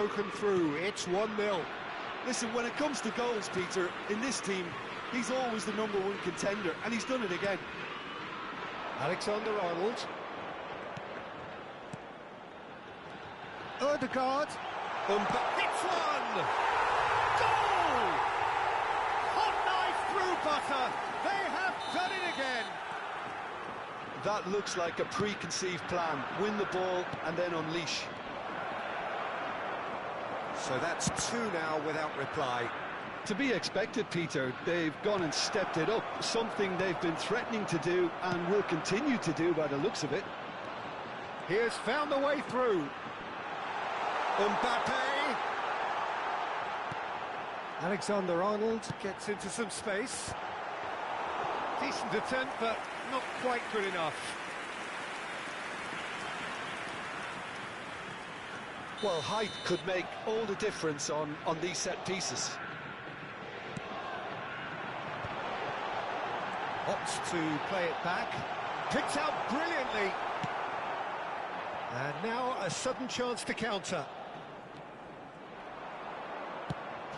broken through. It's 1-0. Listen, when it comes to goals, Peter, in this team, he's always the #1 contender, and he's done it again. Alexander-Arnold. Ødegaard. Hits one! Goal! Hot knife through butter. They have done it again. That looks like a preconceived plan. Win the ball and then unleash. So that's 2 now without reply. To be expected, Peter. They've gone and stepped it up, something they've been threatening to do and will continue to do by the looks of it. He has found the way through. Mbappe. Alexander-Arnold gets into some space. Decent attempt, but not quite good enough. Well, height could make all the difference on these set pieces. Opts to play it back. Picked out brilliantly. And now a sudden chance to counter.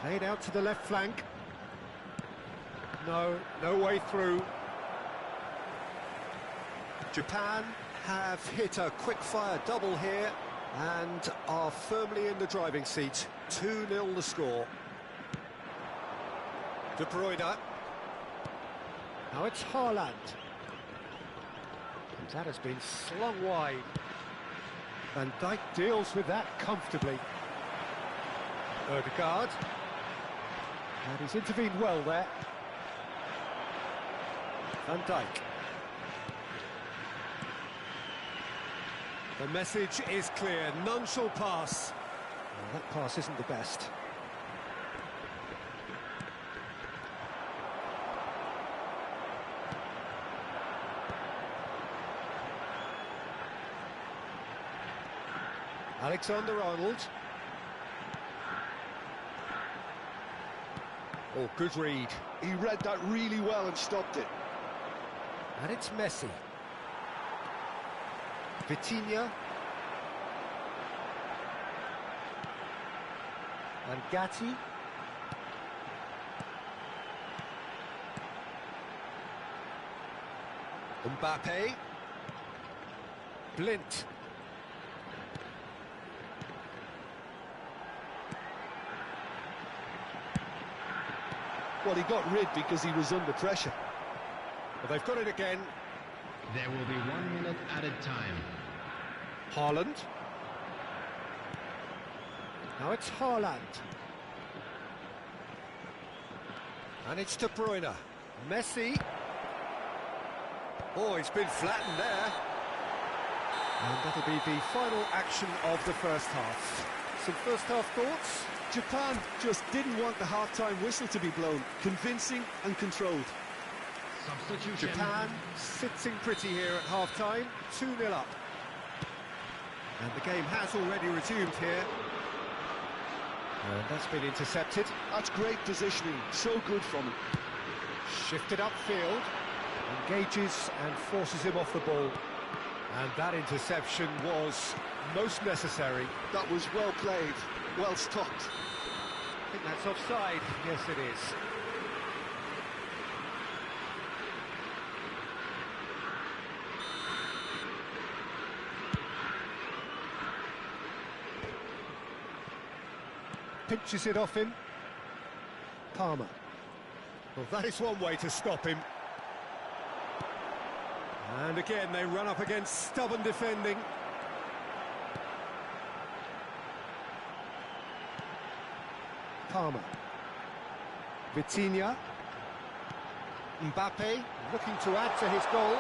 Played out to the left flank. No way through. Japan have hit a quick-fire double here and are firmly in the driving seat. 2-0 the score. De Bruyne. Now it's Haaland. That has been slung wide. Van Dijk deals with that comfortably. Ødegaard. And he's intervened well there. Van Dijk. The message is clear, none shall pass. Well, that pass isn't the best. Alexander-Arnold. Oh, good read. He read that really well and stopped it. And it's Messi. Vitinha. And Gatti. Mbappe. Blint. Well, he got rid because he was under pressure. Well, they've got it again. There will be 1 minute added time. Haaland. Now it's Haaland. And it's De Bruyne. Messi. Oh, he's been flattened there. And that'll be the final action of the first half. Some first half thoughts? Japan just didn't want the half-time whistle to be blown. Convincing and controlled. Substitution. Japan sitting pretty here at half-time, 2-0 up. And the game has already resumed here. And that's been intercepted. That's great positioning, so good from him. Shifted upfield, engages and forces him off the ball. And that interception was most necessary. That was well played, well stopped. I think that's offside. Yes, it is. Pinches it off him. Palmer. Well, that is one way to stop him. And again, they run up against stubborn defending. Palmer. Vitinha. Mbappe looking to add to his goal.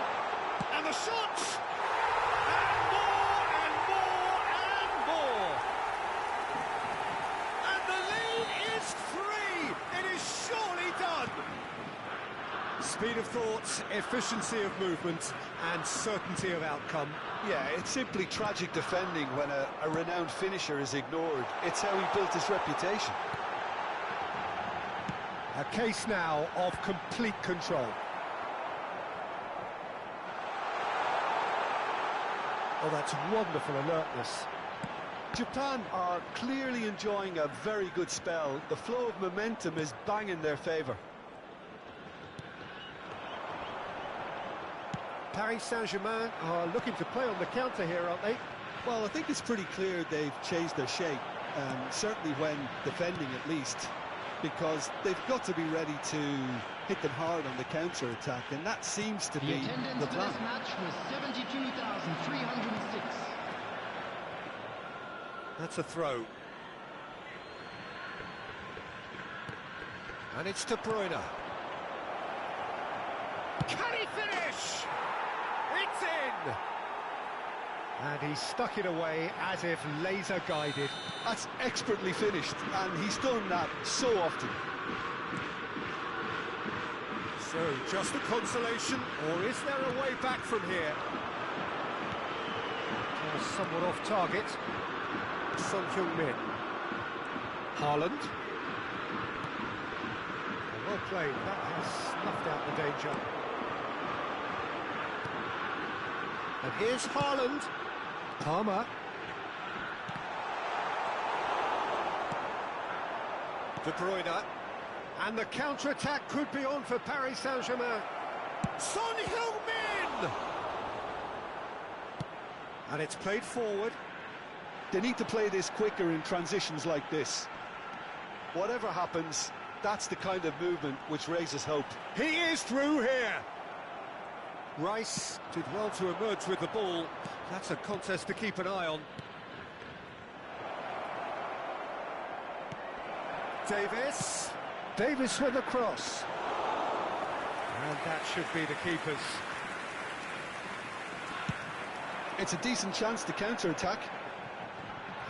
And the shots! And more, and more, and more! And the lead is 3! It is surely done! Speed of thought, efficiency of movement, and certainty of outcome. Yeah, it's simply tragic defending when a renowned finisher is ignored. It's how he built his reputation. A case now of complete control. Oh, that's wonderful alertness. Japan are clearly enjoying a very good spell. The flow of momentum is bang in their favour. Paris Saint-Germain are looking to play on the counter here, aren't they? Well, I think it's pretty clear they've changed their shape, certainly when defending at least, because they've got to be ready to hit them hard on the counter-attack, and that seems to The be attendance the for plan. this match was 72,306. That's a throw. And it's De Bruyne. Can he finish? It's in! And he stuck it away as if laser-guided. That's expertly finished, and he's done that so often. So, just a consolation, or is there a way back from here? Somewhat off target. Son Heung-min. Haaland. Well played, that has snuffed out the danger. And here's Haaland. Palmer. De Bruyne. And the counter-attack could be on for Paris Saint-Germain. Son Heung-min! And it's played forward. They need to play this quicker in transitions like this. Whatever happens, that's the kind of movement which raises hope. He is through here. Rice did well to emerge with the ball. That's a contest to keep an eye on. Davis. Davis with the cross. And that should be the keeper's. It's a decent chance to counter-attack.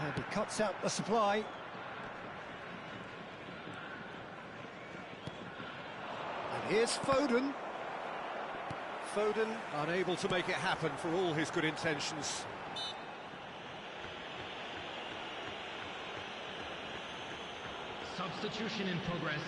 And he cuts out the supply. And here's Foden. Foden unable to make it happen for all his good intentions. Substitution in progress.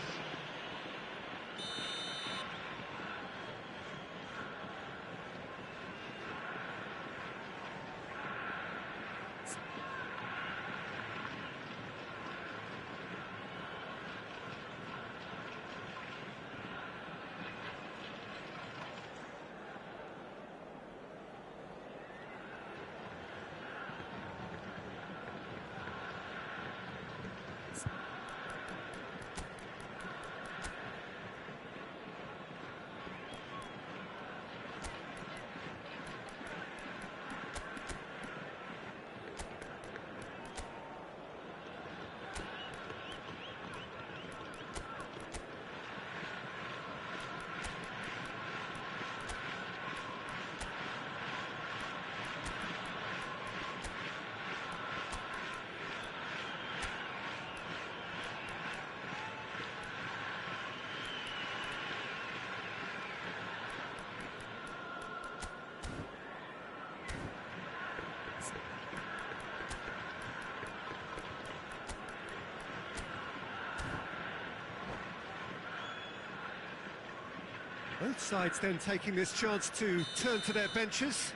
Both sides then taking this chance to turn to their benches.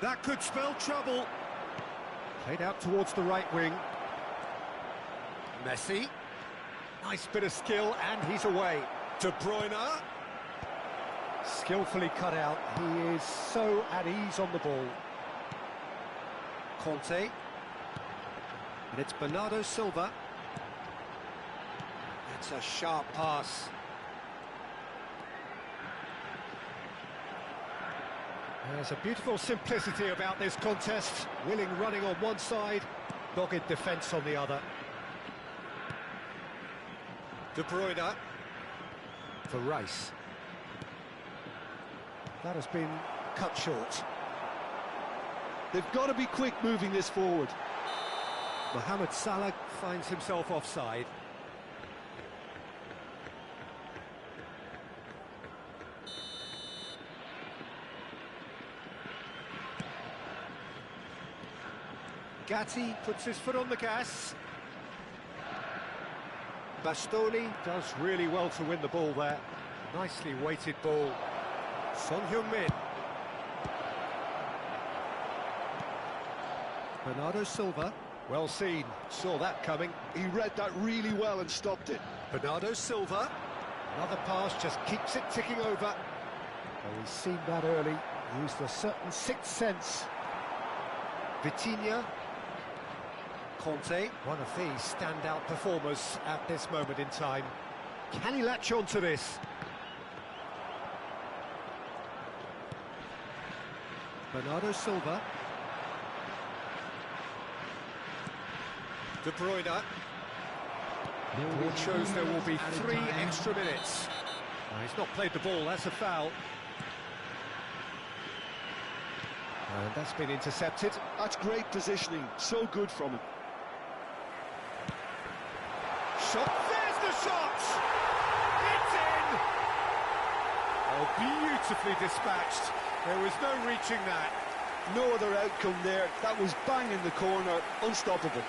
That could spell trouble. Played out towards the right wing. Messi. Nice bit of skill, and he's away. De Bruyne. Skillfully cut out. He is so at ease on the ball. Conte. And it's Bernardo Silva. It's a sharp pass. There's a beautiful simplicity about this contest. Willing running on one side, dogged defence on the other. De Bruyne for Rice. That has been cut short. They've got to be quick moving this forward. Mohamed Salah finds himself offside. Gatti puts his foot on the gas. Bastoni does really well to win the ball there. Nicely weighted ball. Son Heung-min. Bernardo Silva. Well seen, saw that coming. He read that really well and stopped it. Bernardo Silva. Another pass, just keeps it ticking over. Well, he's seen that early, used a certain sixth sense. Vitinha. Conte, one of these standout performers at this moment in time. Can he latch on to this? Bernardo Silva. De Bruyne. It shows there will be 3 extra minutes. He's not played the ball, that's a foul. And that's been intercepted. That's great positioning, so good from him. Shot, there's the shot! It's in! Oh, beautifully dispatched. There was no reaching that. No other outcome there. That was bang in the corner, unstoppable.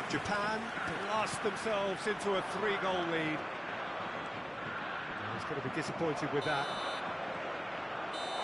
Japan blast themselves into a 3-goal lead. He's going to be disappointed with that.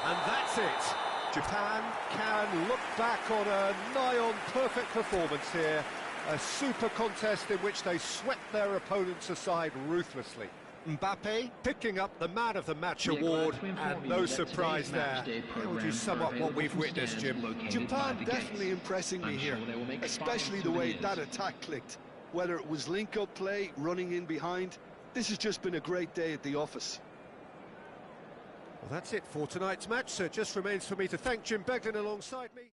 And that's it. Japan can look back on a nigh-on perfect performance here. A super contest in which they swept their opponents aside ruthlessly. Mbappe picking up the Man of the Match award, and no surprise there. How would you sum up what we've witnessed, Jim? Japan definitely impressing me here, especially the way that attack clicked. Whether it was link-up play, running in behind, this has just been a great day at the office. Well, that's it for tonight's match, so it just remains for me to thank Jim Beglin alongside me.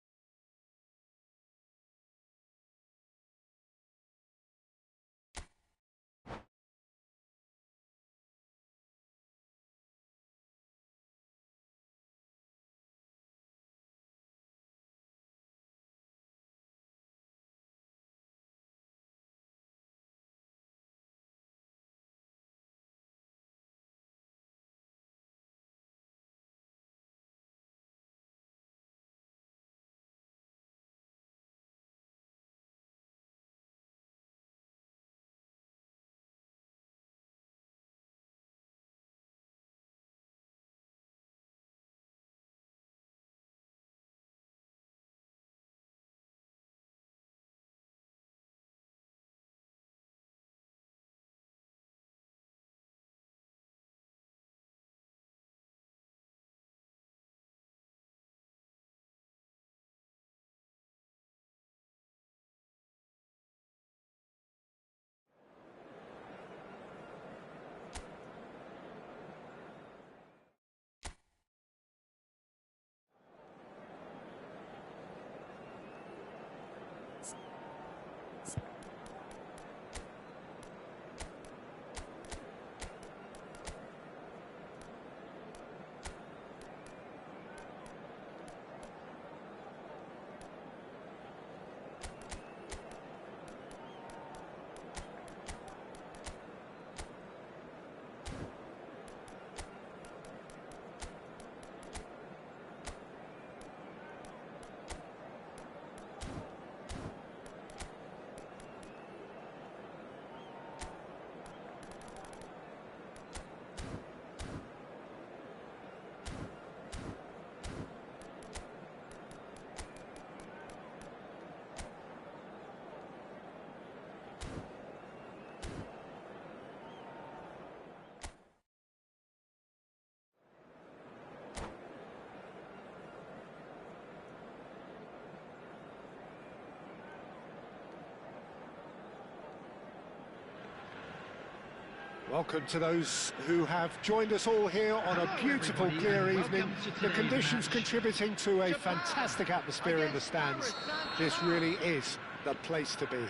Welcome to those who have joined us all here on a beautiful, clear evening. The conditions contributing to a fantastic atmosphere in the stands. This really is the place to be.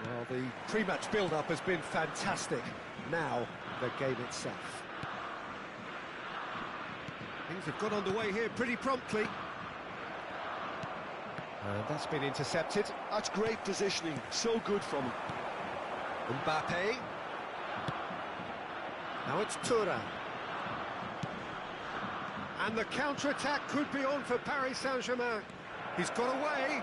Well, the pre-match build-up has been fantastic. Now, the game itself. Things have got underway here pretty promptly. And that's been intercepted. That's great positioning, so good from him. Mbappe. Now it's Thuram. And the counter-attack could be on for Paris Saint-Germain. He's got away.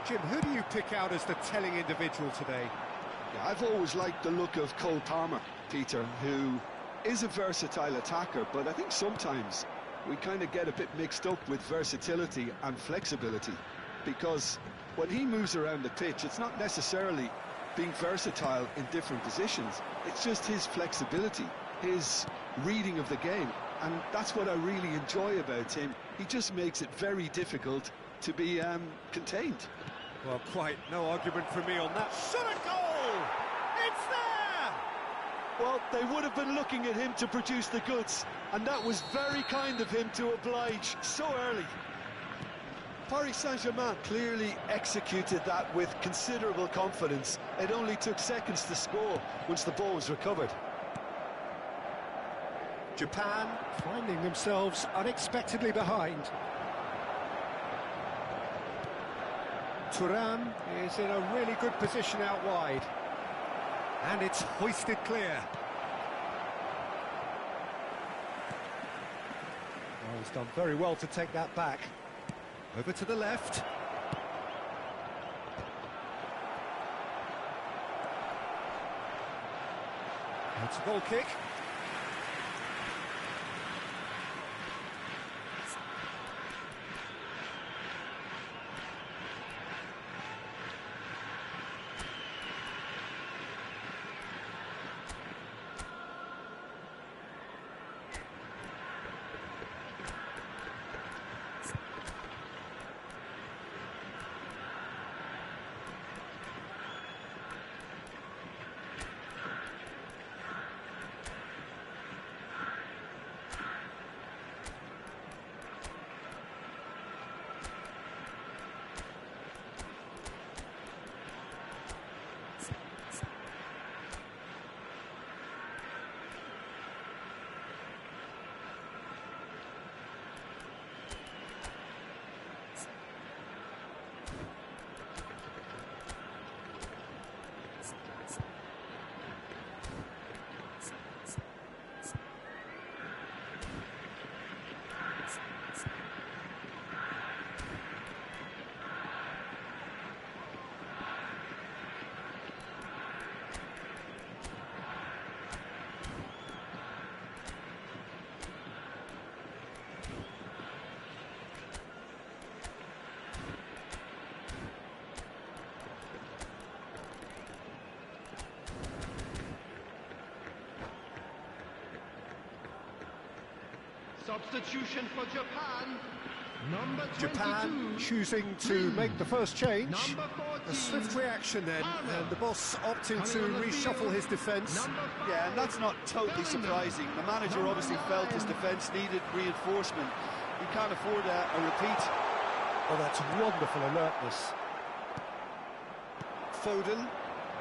Jim, who do you pick out as the telling individual today? Yeah, I've always liked the look of Cole Palmer, Peter, who is a versatile attacker, but I think sometimes we kind of get a bit mixed up with versatility and flexibility, because when he moves around the pitch, it's not necessarily being versatile in different positions, it's just his flexibility, his reading of the game, and that's what I really enjoy about him. He just makes it very difficult to be contained. Well, quite no argument from me on that. Shot a goal! It's there! Well, they would have been looking at him to produce the goods, and that was very kind of him to oblige so early. Paris Saint-Germain clearly executed that with considerable confidence. It only took seconds to score once the ball was recovered. Japan finding themselves unexpectedly behind. Thuram is in a really good position out wide. And it's hoisted clear. Well, he's done very well to take that back. Over to the left. It's a goal kick. Substitution for Japan. Number 22. Japan choosing to make the first change. Number 14. A swift reaction then, and the boss opting to reshuffle his defence. Yeah, and that's not totally surprising. The manager obviously felt his defence needed reinforcement. He can't afford a repeat. Oh, that's wonderful alertness. Foden,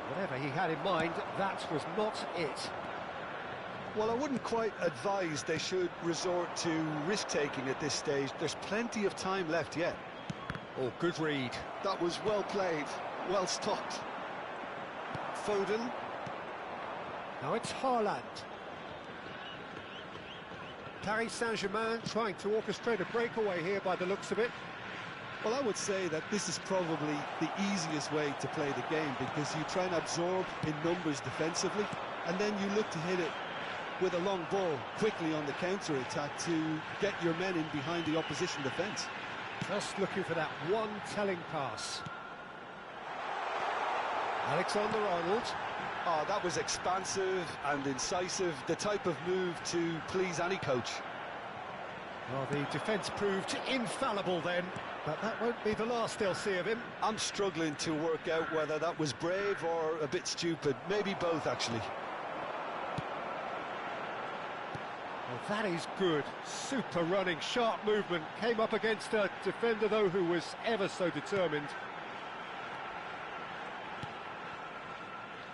whatever he had in mind, that was not it. Well, I wouldn't quite advise they should resort to risk-taking at this stage. There's plenty of time left yet. Oh, good read. That was well played, well stopped. Foden. Now it's Haaland. Paris Saint-Germain trying to orchestrate a breakaway here by the looks of it. Well, I would say that this is probably the easiest way to play the game, because you try and absorb in numbers defensively, and then you look to hit it with a long ball quickly on the counter-attack to get your men in behind the opposition defence. Just looking for that one telling pass. Alexander-Arnold. Oh, that was expansive and incisive, the type of move to please any coach. Well, the defence proved infallible then, but that won't be the last they'll see of him. I'm struggling to work out whether that was brave or a bit stupid. Maybe both, actually. Well, that is good. Super running, sharp movement. Came up against a defender, though, who was ever so determined.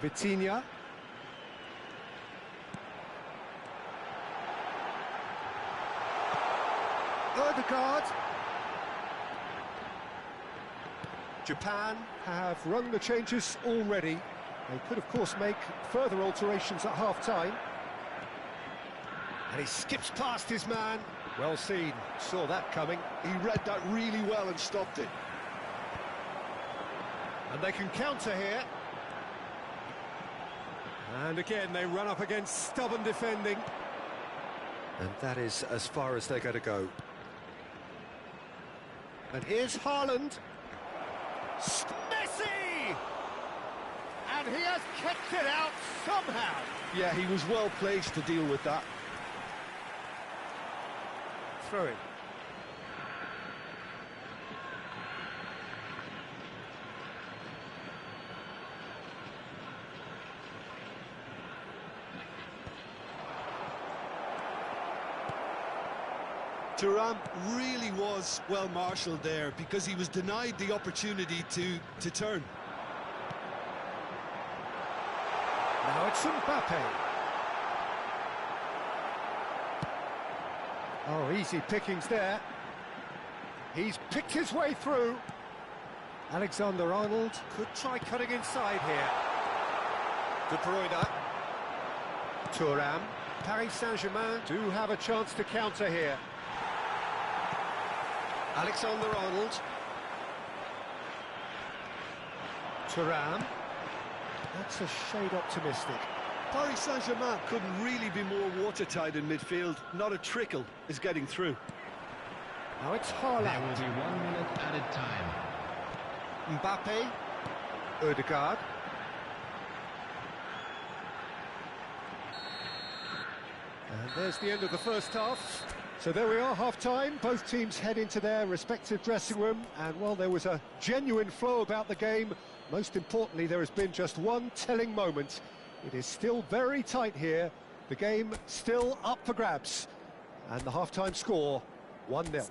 Vitinha. Odegaard. Japan have rung the changes already. They could, of course, make further alterations at half-time. And he skips past his man. Well seen. Saw that coming. He read that really well and stopped it. And they can counter here. And again, they run up against stubborn defending. And that is as far as they're going to go. And here's Haaland. Messi! And he has kicked it out somehow. Yeah, he was well placed to deal with that. Throw it. Thuram really was well marshalled there because he was denied the opportunity to turn. Now it's Mbappe. Oh, easy pickings there. He's picked his way through. Alexander-Arnold could try cutting inside here. De Bruyne. Thuram. Paris Saint-Germain do have a chance to counter here. Alexander-Arnold. Thuram. That's a shade optimistic. Paris Saint-Germain couldn't really be more watertight in midfield. Not a trickle is getting through. Now it's There will Haaland. be 1 minute added time. Mbappe. Ødegaard. And there's the end of the first half. So there we are, half-time. Both teams head into their respective dressing room. And while there was a genuine flow about the game, most importantly, there has been just one telling moment. It is still very tight here. The game still up for grabs. And the half-time score, 1-0.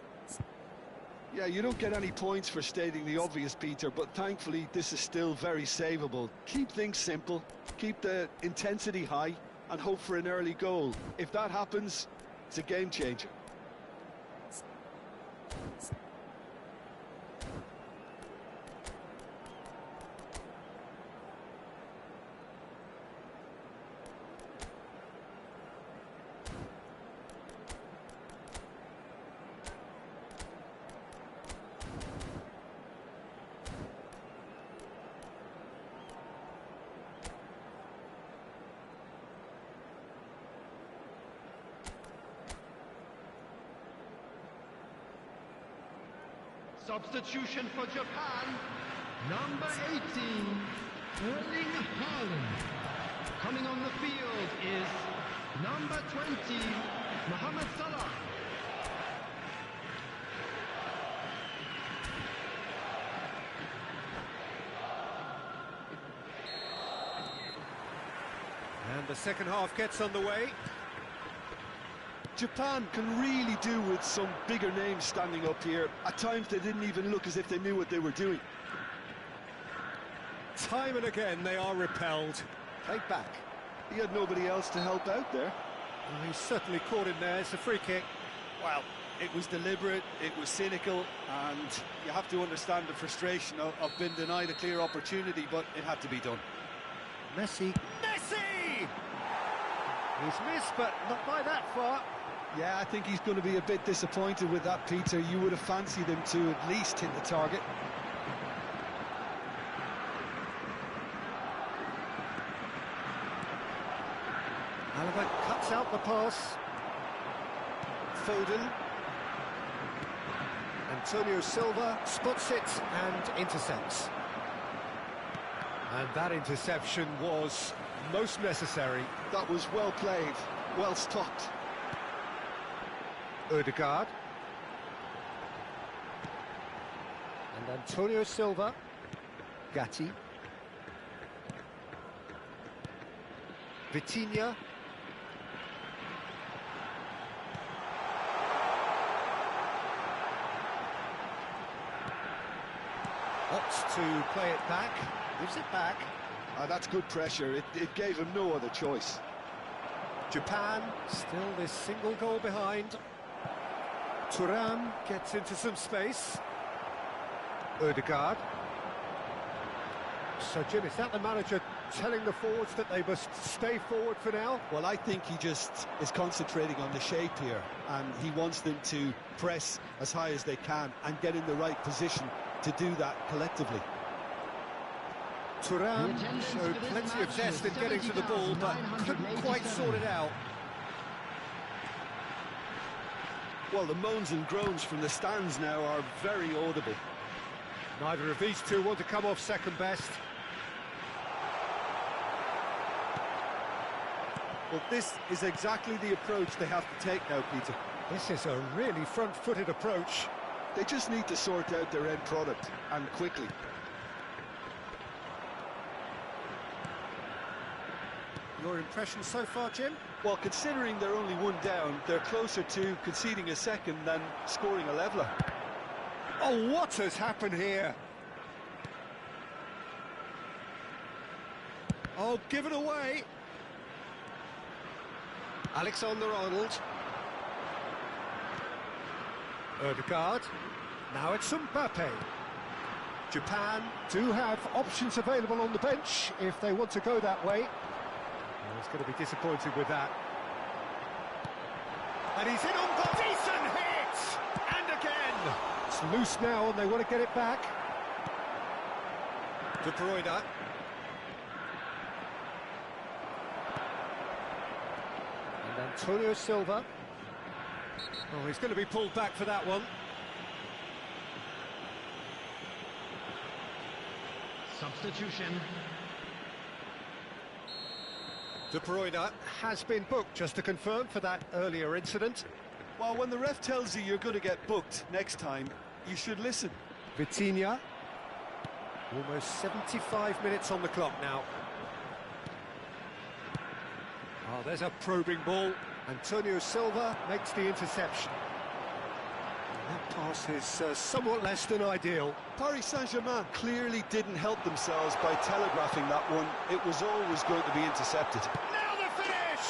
Yeah, you don't get any points for stating the obvious, Peter, but thankfully this is still very savable. Keep things simple, keep the intensity high, and hope for an early goal. If that happens, it's a game changer. Substitution for Japan, number 18, Erling Haaland. Coming on the field is number 20, Mohamed Salah. And the second half gets underway. Japan can really do with some bigger names standing up here. At times they didn't even look as if they knew what they were doing. Time and again they are repelled. Played back. He had nobody else to help out there. Well, he's certainly caught in there. It's a free kick. Well, it was deliberate, it was cynical, and you have to understand the frustration of being denied a clear opportunity, but it had to be done. Messi. Messi! He's missed, but not by that far. Yeah, I think he's going to be a bit disappointed with that, Peter. You would have fancied him to at least hit the target. Alaba cuts out the pass. Foden. Antonio Silva spots it and intercepts. And that interception was most necessary. That was well played, well stopped. Ødegaard. And Antonio Silva. Gatti. Vitinha. Opts to play it back. Gives it back. That's good pressure. It gave him no other choice. Japan still this single goal behind. Thuram gets into some space. Ødegaard. So, Jim, is that the manager telling the forwards that they must stay forward for now? Well, I think he just is concentrating on the shape here, and he wants them to press as high as they can and get in the right position to do that collectively. Thuram showed plenty of zest in getting to the ball, but couldn't quite sort it out. Well, the moans and groans from the stands now are very audible. Neither of these two want to come off second best. Well, this is exactly the approach they have to take now, Peter. This is a really front-footed approach. They just need to sort out their end product, and quickly. Your impression so far, Jim? Well, considering they're only one down, they're closer to conceding a second than scoring a leveller. Oh, what has happened here? Oh, give it away. Alexander-Arnold. Ødegaard. Now it's Mbappe. Japan do have options available on the bench if they want to go that way. Well, he's going to be disappointed with that. And he's in on the decent hit! And again! It's loose now and they want to get it back. De Bruyne. And Antonio Silva. Oh, he's going to be pulled back for that one. Substitution. De Bruyne has been booked, just to confirm, for that earlier incident. Well, when the ref tells you you're going to get booked next time, you should listen. Vitinha. Almost 75 minutes on the clock now. Oh, there's a probing ball. Antonio Silva makes the interception. That pass is somewhat less than ideal. Paris Saint-Germain clearly didn't help themselves by telegraphing that one. It was always going to be intercepted. Now the finish!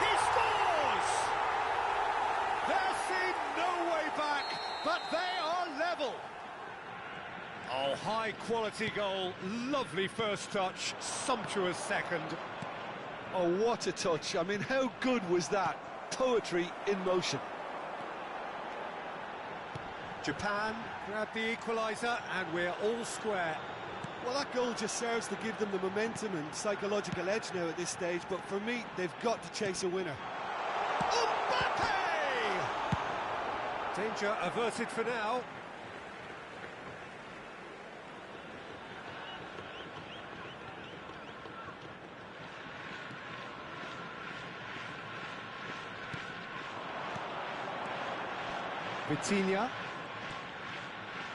He scores! They're seen no way back, but they are level. Oh, high-quality goal, lovely first touch, sumptuous second. Oh, what a touch. I mean, how good was that? Poetry in motion. Japan grab the equaliser, and we're all square. Well, that goal just serves to give them the momentum and psychological edge now at this stage, but for me, they've got to chase a winner. Mbappe! Danger averted for now. Vitinha.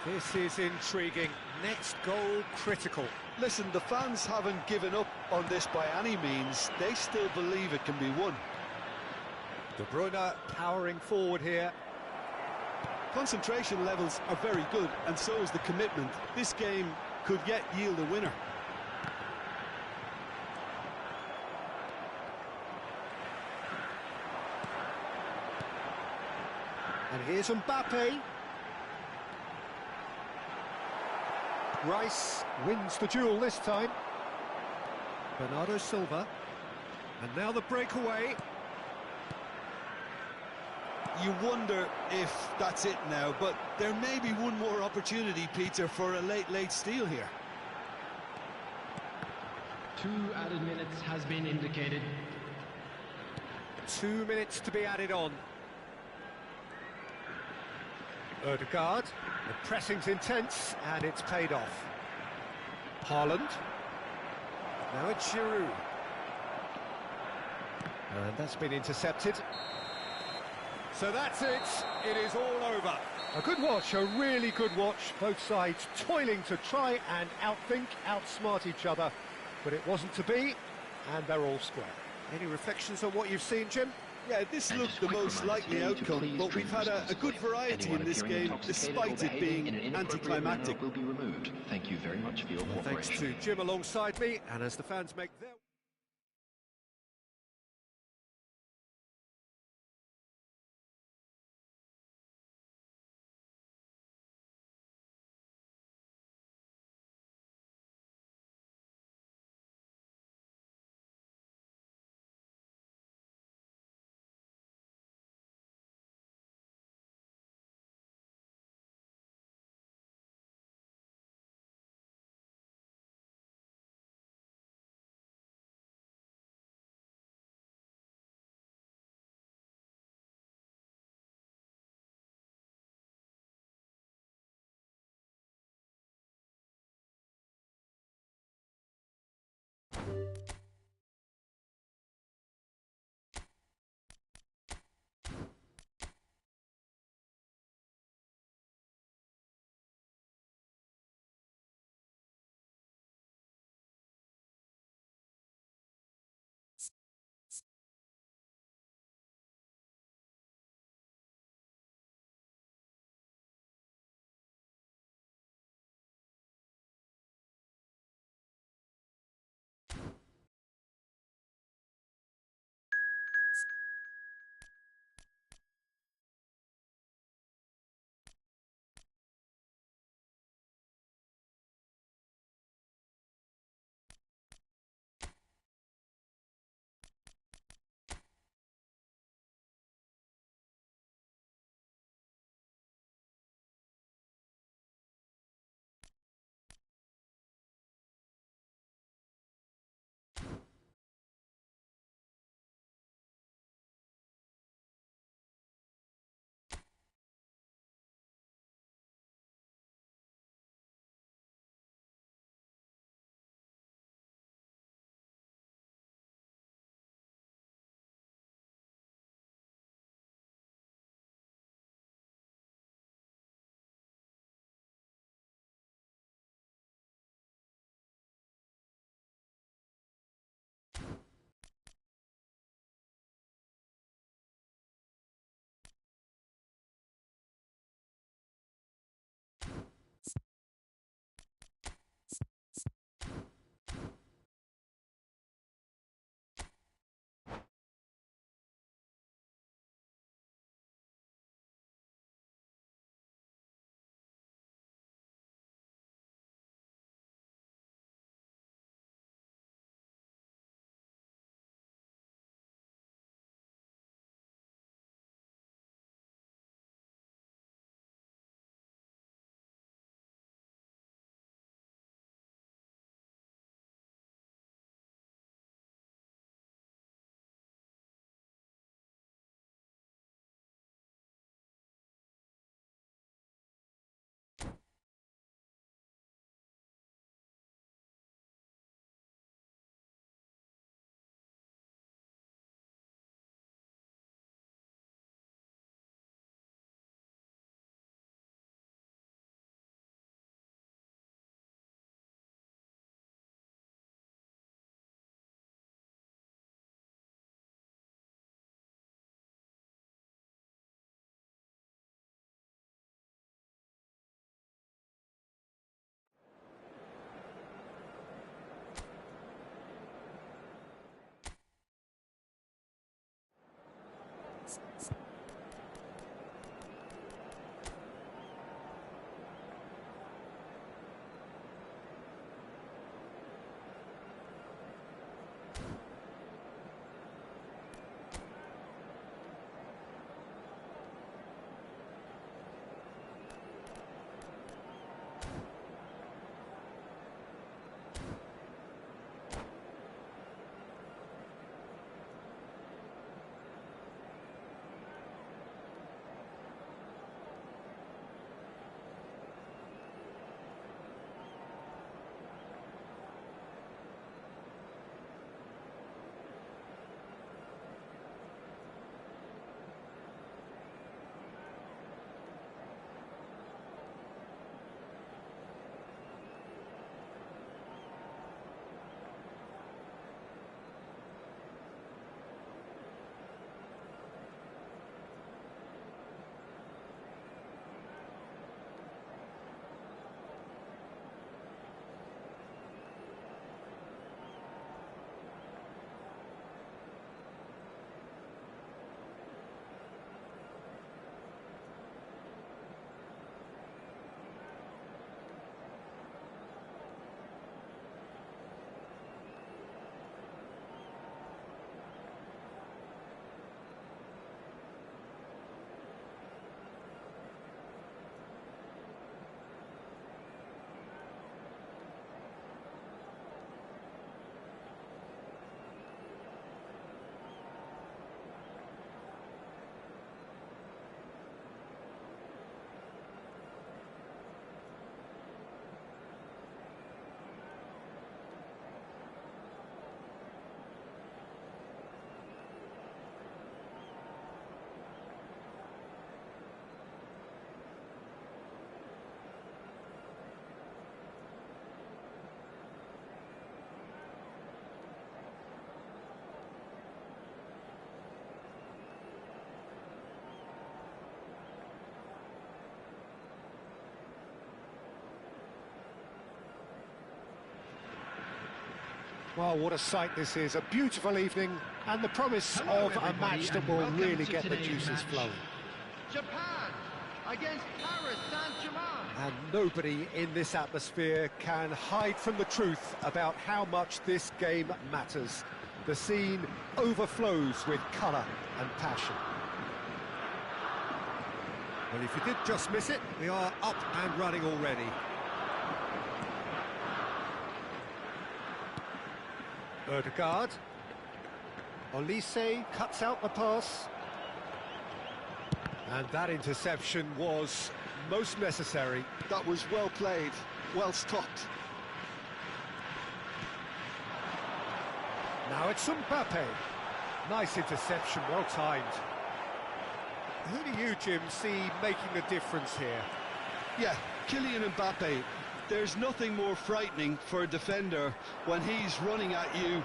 This is intriguing. Next goal critical. Listen, the fans haven't given up on this by any means. They still believe it can be won. De Bruyne powering forward here. Concentration levels are very good, and so is the commitment. This game could yet yield a winner. And here's Mbappe. Rice wins the duel this time. Bernardo Silva. And now the breakaway. You wonder if that's it now, but there may be one more opportunity, Peter, for a late steal here. 2 added minutes has been indicated. 2 minutes to be added on. Ødegaard, the pressing's intense, and it's paid off. Haaland. Now it's Giroud. And that's been intercepted. So that's it. It is all over. A good watch, a really good watch. Both sides toiling to try and outthink, outsmart each other. But it wasn't to be, and they're all square. Any reflections on what you've seen, Jim? Yeah, this looked the most likely outcome, but we've had a good variety in this game, despite it being anticlimactic. Will be removed. Thank you very much for your cooperation. Thanks to Jim alongside me, and as the fans make their... Well, what a sight this is. A beautiful evening and the promise Hello, of a everybody, match that and will welcome really to get the today's juices match. flowing. Japan against Paris Saint-Germain. And nobody in this atmosphere can hide from the truth about how much this game matters. The scene overflows with colour and passion. Well, if you did just miss it, we are up and running already. Odegaard. Olise cuts out the pass. And that interception was most necessary. That was well played, well stopped. Now it's Mbappe. Nice interception, well timed. Who do you, Jim, see making the difference here? Yeah, Kylian Mbappe. There's nothing more frightening for a defender when he's running at you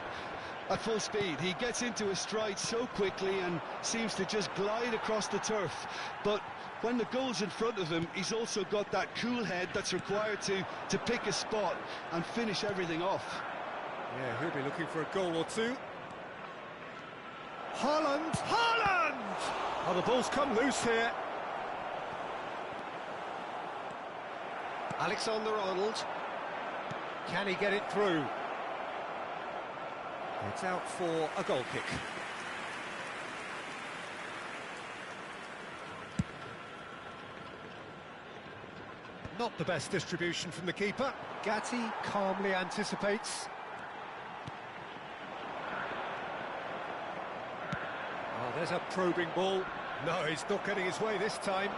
at full speed. He gets into his stride so quickly and seems to just glide across the turf. But when the goal's in front of him, he's also got that cool head that's required to pick a spot and finish everything off. Yeah, he'll be looking for a goal or two. Haaland! Haaland! Oh, the ball's come loose here. Alexander-Arnold. Can he get it through? It's out for a goal kick. Not the best distribution from the keeper. Gatti calmly anticipates. Oh, there's a probing ball. No, he's not getting his way this time.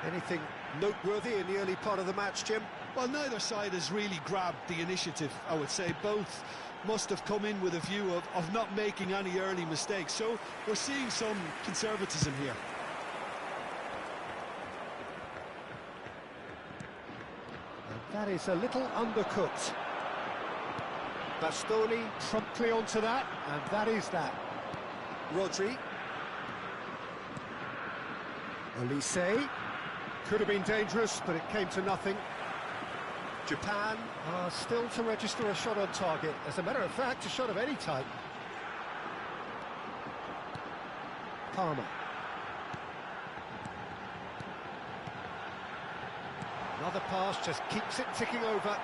Anything noteworthy in the early part of the match, Jim? Well, neither side has really grabbed the initiative, I would say. Both must have come in with a view of not making any early mistakes. So we're seeing some conservatism here. And that is a little undercooked. Bastoni promptly onto that, and that is that. Rodri. Olise. Could have been dangerous, but it came to nothing. Japan are still to register a shot on target. As a matter of fact, a shot of any type. Palmer. Another pass just keeps it ticking over.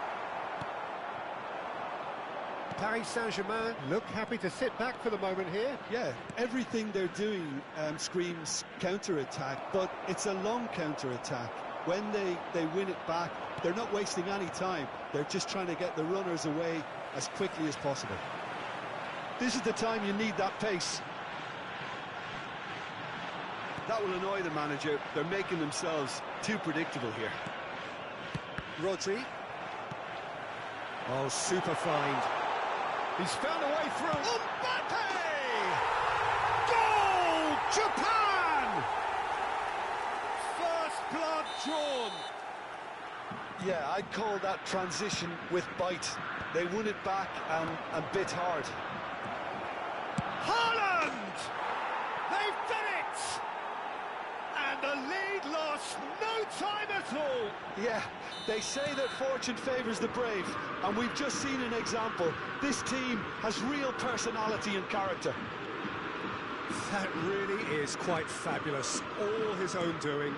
Paris Saint-Germain look happy to sit back for the moment here. Yeah, everything they're doing screams counter-attack, but it's a long counter-attack. When they win it back, they're not wasting any time. They're just trying to get the runners away as quickly as possible. This is the time you need that pace. That will annoy the manager. They're making themselves too predictable here. Rodri. Oh, super find. He's found a way through. Mbappe! Goal! Japan! First blood drawn. Yeah, I'd call that transition with bite. They won it back and bit hard. Haaland! They've done it! And the lead lost no time at all. Yeah, they say that fortune favours the brave, and we've just seen an example. This team has real personality and character. That really is quite fabulous. All his own doing.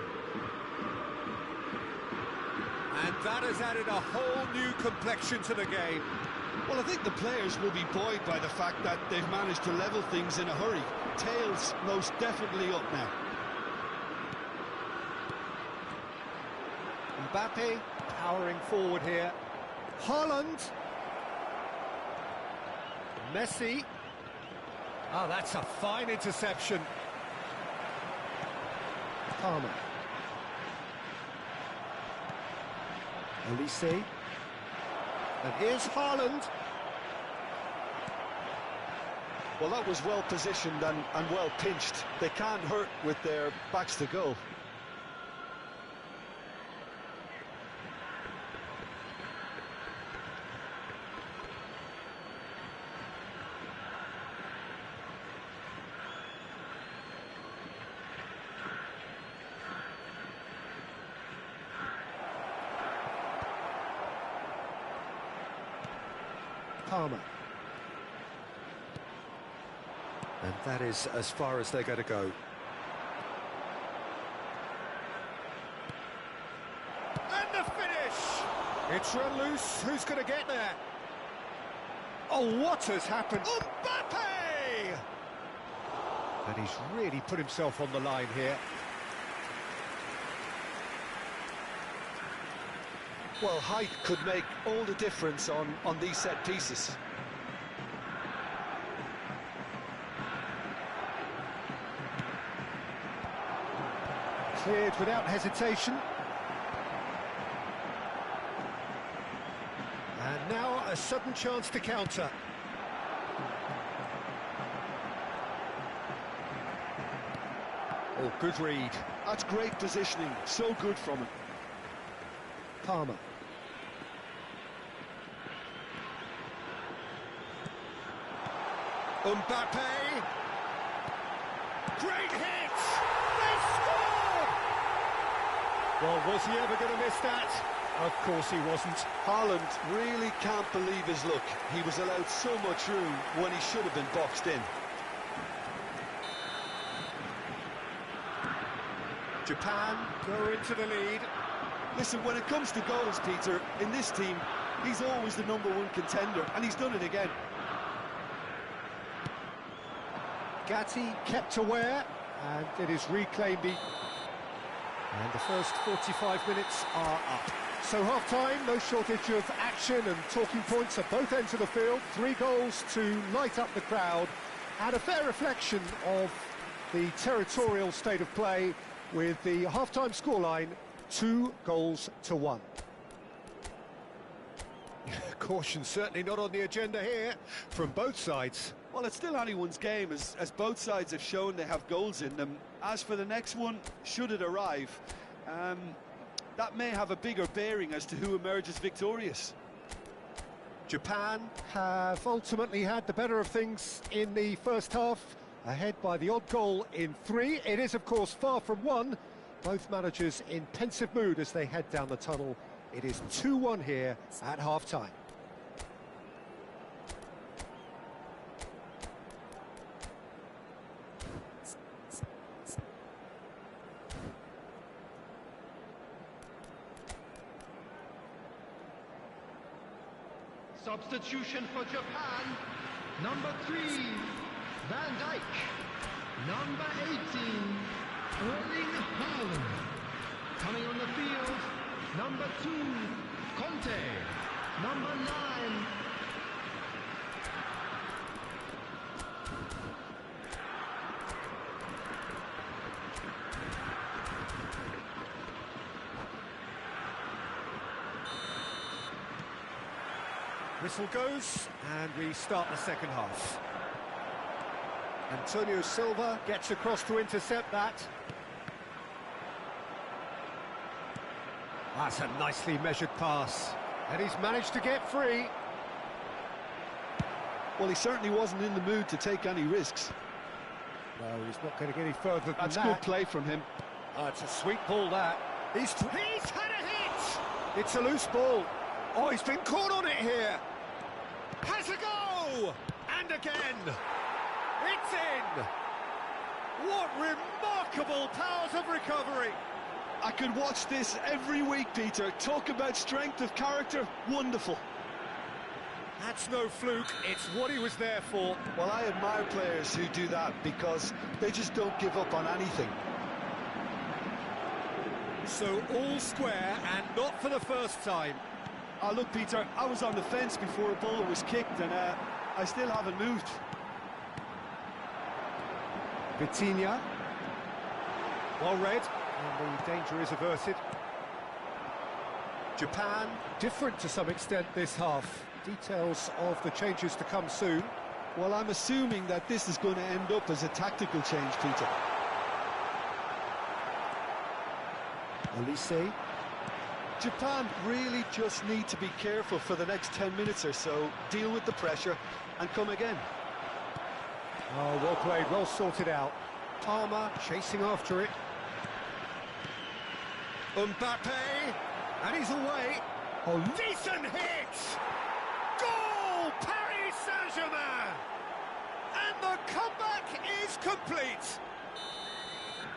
And that has added a whole new complexion to the game. Well, I think the players will be buoyed by the fact that they've managed to level things in a hurry. Tails most definitely up now. Mbappe powering forward here. Haaland. Messi. Oh, that's a fine interception. Palmer. Olise. And here's Haaland. Well, that was well positioned and well pinched. They can't hurt with their backs to goal. Palmer. And that is as far as they're going to go. And the finish! It's run loose. Who's going to get there? Oh, what has happened? Mbappe! And he's really put himself on the line here. Well, height could make all the difference on these set pieces. Cleared without hesitation. And now a sudden chance to counter. Oh, good read. That's great positioning, so good from him. Palmer. Mbappe. Great hit! They scored! Well, was he ever going to miss that? Of course he wasn't. Haaland really can't believe his luck. He was allowed so much room when he should have been boxed in. Japan go into the lead. Listen, when it comes to goals, Peter, in this team, he's always the #1 contender, and he's done it again. Gatti kept aware, and it is reclaimed. And the first 45 minutes are up. So half-time, no shortage of action and talking points at both ends of the field. 3 goals to light up the crowd, and a fair reflection of the territorial state of play with the half-time scoreline 2-1. Caution certainly not on the agenda here from both sides. Well, it's still anyone's game, as both sides have shown they have goals in them. As for the next one, should it arrive, that may have a bigger bearing as to who emerges victorious. Japan have ultimately had the better of things in the first half, ahead by the odd goal in 3. It is, of course, far from 1. Both managers in pensive mood as they head down the tunnel. It is 2-1 here at half-time. Substitution for Japan. Number 3, Van Dijk. Number 18, Erling Haaland. Coming on the field, number 2, Conte. Number 9. Whistle goes, and we start the second half. Antonio Silva gets across to intercept that. That's a nicely measured pass, and he's managed to get free. Well, he certainly wasn't in the mood to take any risks. No, he's not going to get any further than That's that. good play from him. Oh, it's a sweet ball, that. He's had a hit! It's a loose ball. Oh, he's been caught on it here. Has a go! And again! It's in! What remarkable powers of recovery! I could watch this every week, Peter. Talk about strength of character. Wonderful. That's no fluke, it's what he was there for. Well, I admire players who do that because they just don't give up on anything. So all square, and not for the first time. Look, Peter, I was on the fence before a ball was kicked, and I still haven't moved. Vitinha. Well read, and the danger is averted. Japan, different to some extent this half. Details of the changes to come soon. Well, I'm assuming that this is going to end up as a tactical change, Peter. Olise. Japan really just need to be careful for the next 10 minutes or so, deal with the pressure and come again. Oh, well played, well sorted out. Palmer chasing after it. Mbappe, and he's away. Oh, decent hit! Goal! Paris complete!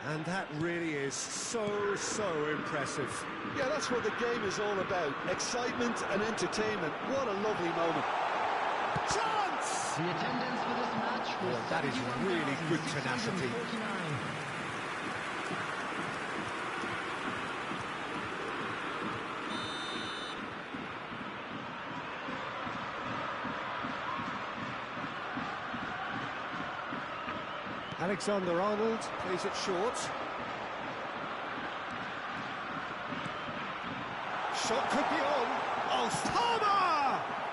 And that really is so impressive. Yeah, that's what the game is all about. Excitement and entertainment. What a lovely moment. Chance! The attendance for this match was Well, that is really good tenacity. 71,649. Alexander-Arnold plays it short. Shot could be on. Oh, Palmer!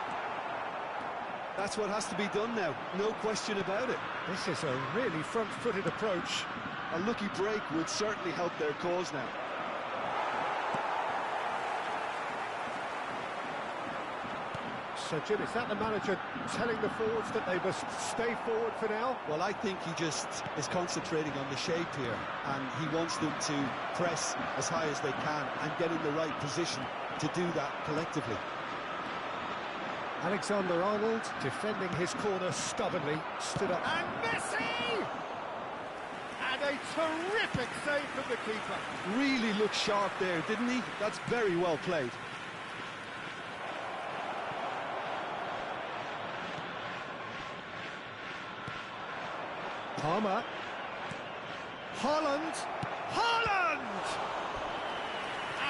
That's what has to be done now, no question about it. This is a really front-footed approach. A lucky break would certainly help their cause now. So, Jim, is that the manager telling the forwards that they must stay forward for now? Well, I think he just is concentrating on the shape here, and he wants them to press as high as they can and get in the right position to do that collectively. Alexander-Arnold defending his corner stubbornly, stood up. And Messi! And a terrific save from the keeper. Really looked sharp there, didn't he? That's very well played. Palmer. Haaland. Haaland!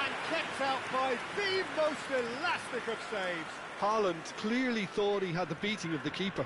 And kept out by the most elastic of saves. Haaland clearly thought he had the beating of the keeper.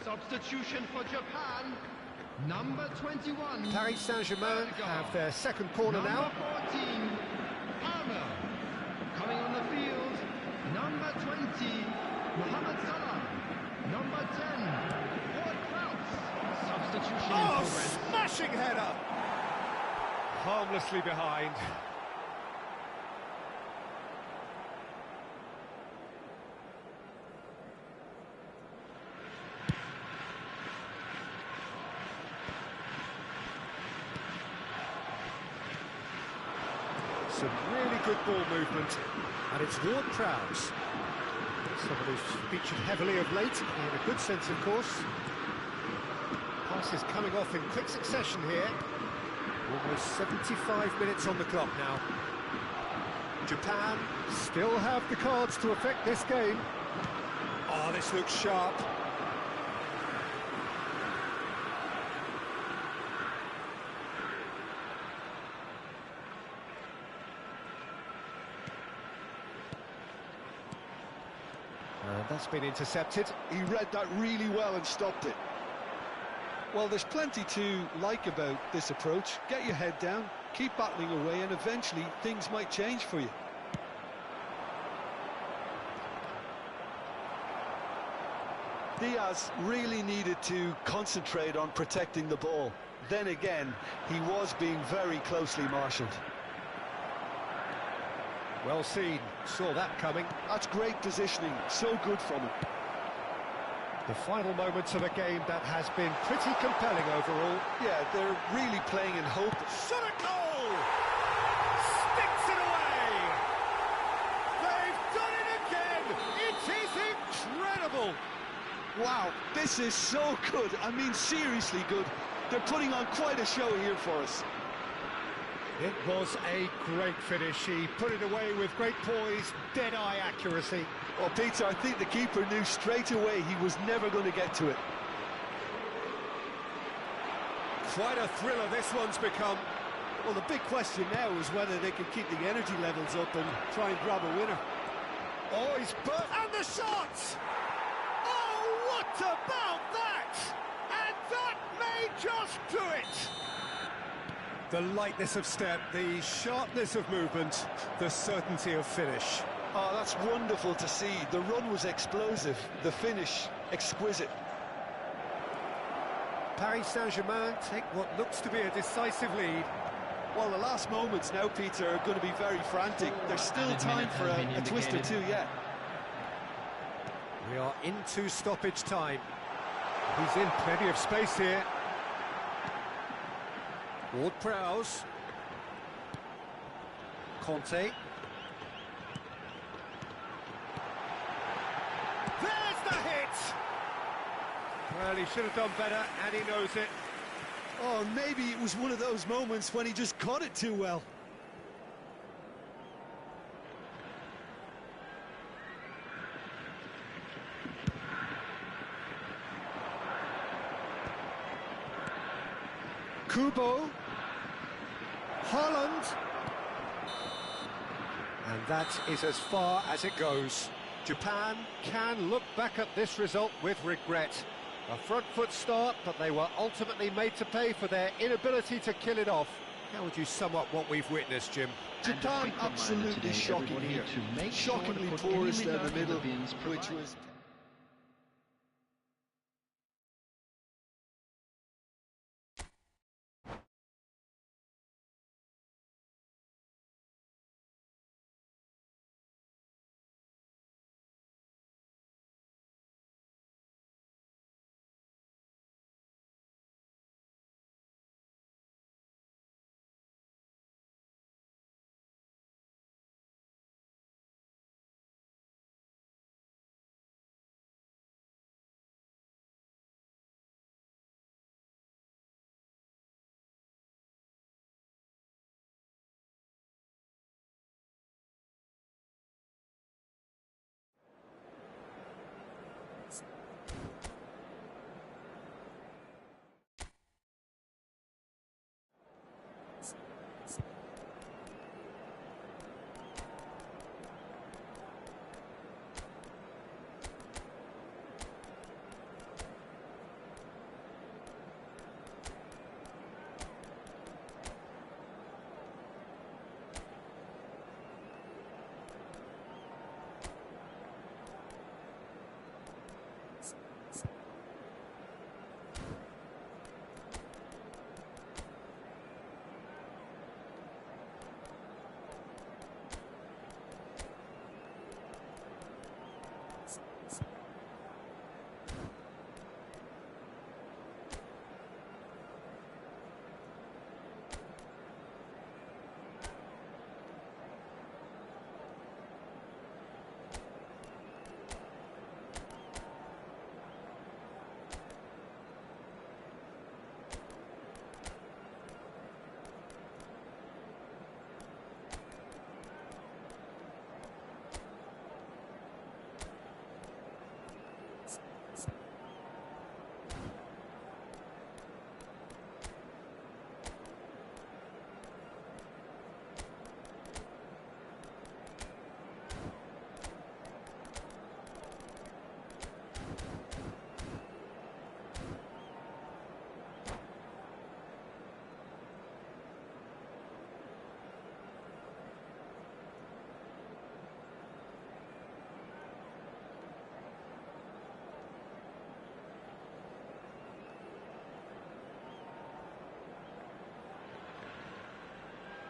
Substitution for Japan, number 21. Paris Saint-Germain have their second corner now. Number 14, Palmer. Coming on the field, number 20, Mohamed Salah. Number 10, Ward-Prowse. Substitution in Oh, progress. smashing header! Harmlessly behind. Some really good ball movement, and it's Ward-Prowse. Someone who's featured heavily of late, in a good sense, of course. Passes coming off in quick succession here. Almost 75 minutes on the clock now. Japan still have the cards to affect this game. Oh, this looks sharp. And that's been intercepted. He read that really well and stopped it. Well, there's plenty to like about this approach. Get your head down, keep battling away, and eventually things might change for you. Diaz really needed to concentrate on protecting the ball. Then again, he was being very closely marshalled. Well seen, saw that coming. That's great positioning, so good from him. The final moments of a game that has been pretty compelling overall. Yeah, they're really playing in hope. Shot a goal! Sticks it away! They've done it again! It is incredible! Wow, this is so good. I mean, seriously good. They're putting on quite a show here for us. It was a great finish. He put it away with great poise, dead-eye accuracy. Well, Peter, I think the keeper knew straight away he was never going to get to it. Quite a thriller this one's become. Well, the big question now is whether they can keep the energy levels up and try and grab a winner. Oh, he's burnt, and the shot! Oh, what about that? And that may just do it! The lightness of step, the sharpness of movement, the certainty of finish. Oh, that's wonderful to see. The run was explosive, the finish exquisite. Paris Saint-Germain take what looks to be a decisive lead. Well, the last moments now, Peter, are going to be very frantic. There's still time for a twist or two yet. We are into stoppage time. He's in plenty of space here. Ward-Prowse. Conte. There's the hit! Well, he should have done better, and he knows it. Oh, maybe it was one of those moments when he just caught it too well. Kubo. Holland. And that is as far as it goes. Japan can look back at this result with regret. A front foot start, but they were ultimately made to pay for their inability to kill it off. How would you sum up what we've witnessed, Jim? Japan absolutely shocking here. Shockingly porous down the middle, which was...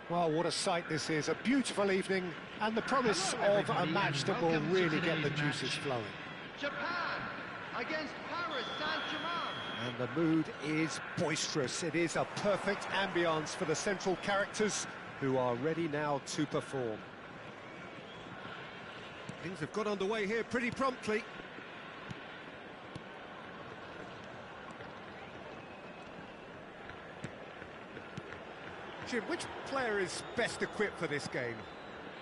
Well, what a sight this is. A beautiful evening and the promise of a match that will really get the juices flowing. Japan against Paris Saint-Germain. And the mood is boisterous. It is a perfect ambience for the central characters who are ready now to perform. Things have got underway here pretty promptly. Jim, which player is best equipped for this game?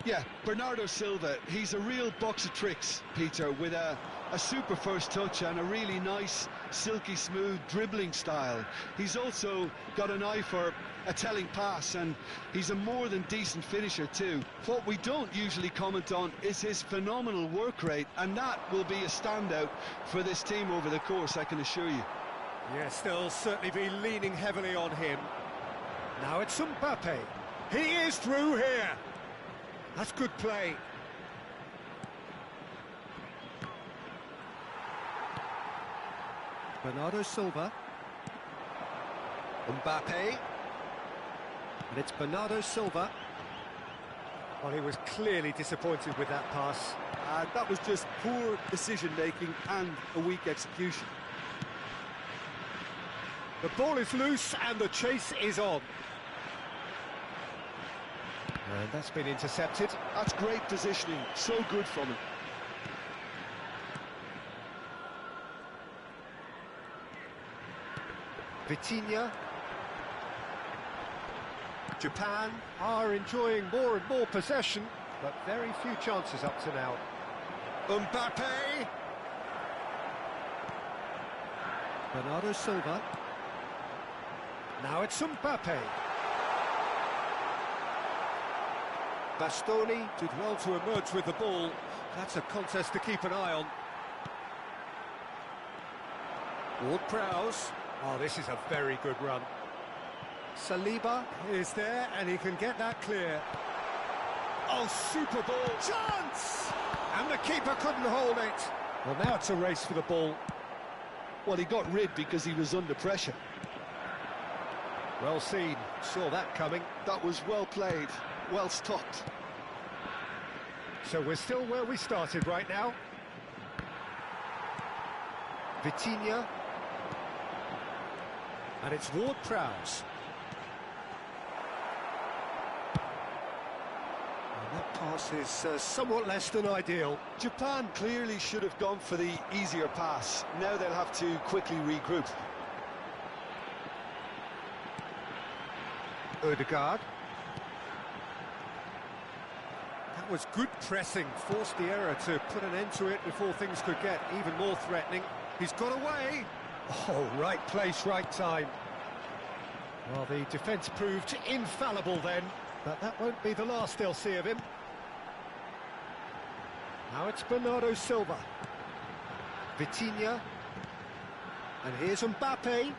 Yeah, Bernardo Silva, he's a real box of tricks, Peter, with a super first touch and a really nice, silky smooth dribbling style. He's also got an eye for a telling pass, and he's a more than decent finisher too. What we don't usually comment on is his phenomenal work rate, and that will be a standout for this team over the course, I can assure you. Yes, they'll certainly be leaning heavily on him. Now it's Mbappe. He is through here. That's good play. Bernardo Silva. Mbappe. And it's Bernardo Silva. Well, he was clearly disappointed with that pass. And that was just poor decision-making and a weak execution. The ball is loose and the chase is on. And that's been intercepted. That's great positioning, so good from him. Vitinha. Japan are enjoying more and more possession, but very few chances up to now. Mbappe. Bernardo Silva. Now it's Mbappe. Bastoni did well to emerge with the ball. That's a contest to keep an eye on. Ward-Prowse. Oh, this is a very good run. Saliba is there, and he can get that clear. Oh, super ball. Chance! And the keeper couldn't hold it. Well, now it's a race for the ball. Well, he got rid because he was under pressure. Well seen. Saw that coming. That was well played, well stopped. So we're still where we started right now. Vitinha. And it's Ward-Prowse. And that pass is somewhat less than ideal. Japan clearly should have gone for the easier pass. Now they'll have to quickly regroup. Ødegaard. That was good pressing, forced the error to put an end to it before things could get even more threatening. He's got away. Oh, right place, right time. Well, the defence proved infallible then, but that won't be the last they'll see of him. Now it's Bernardo Silva. Vitinha. And here's Mbappe.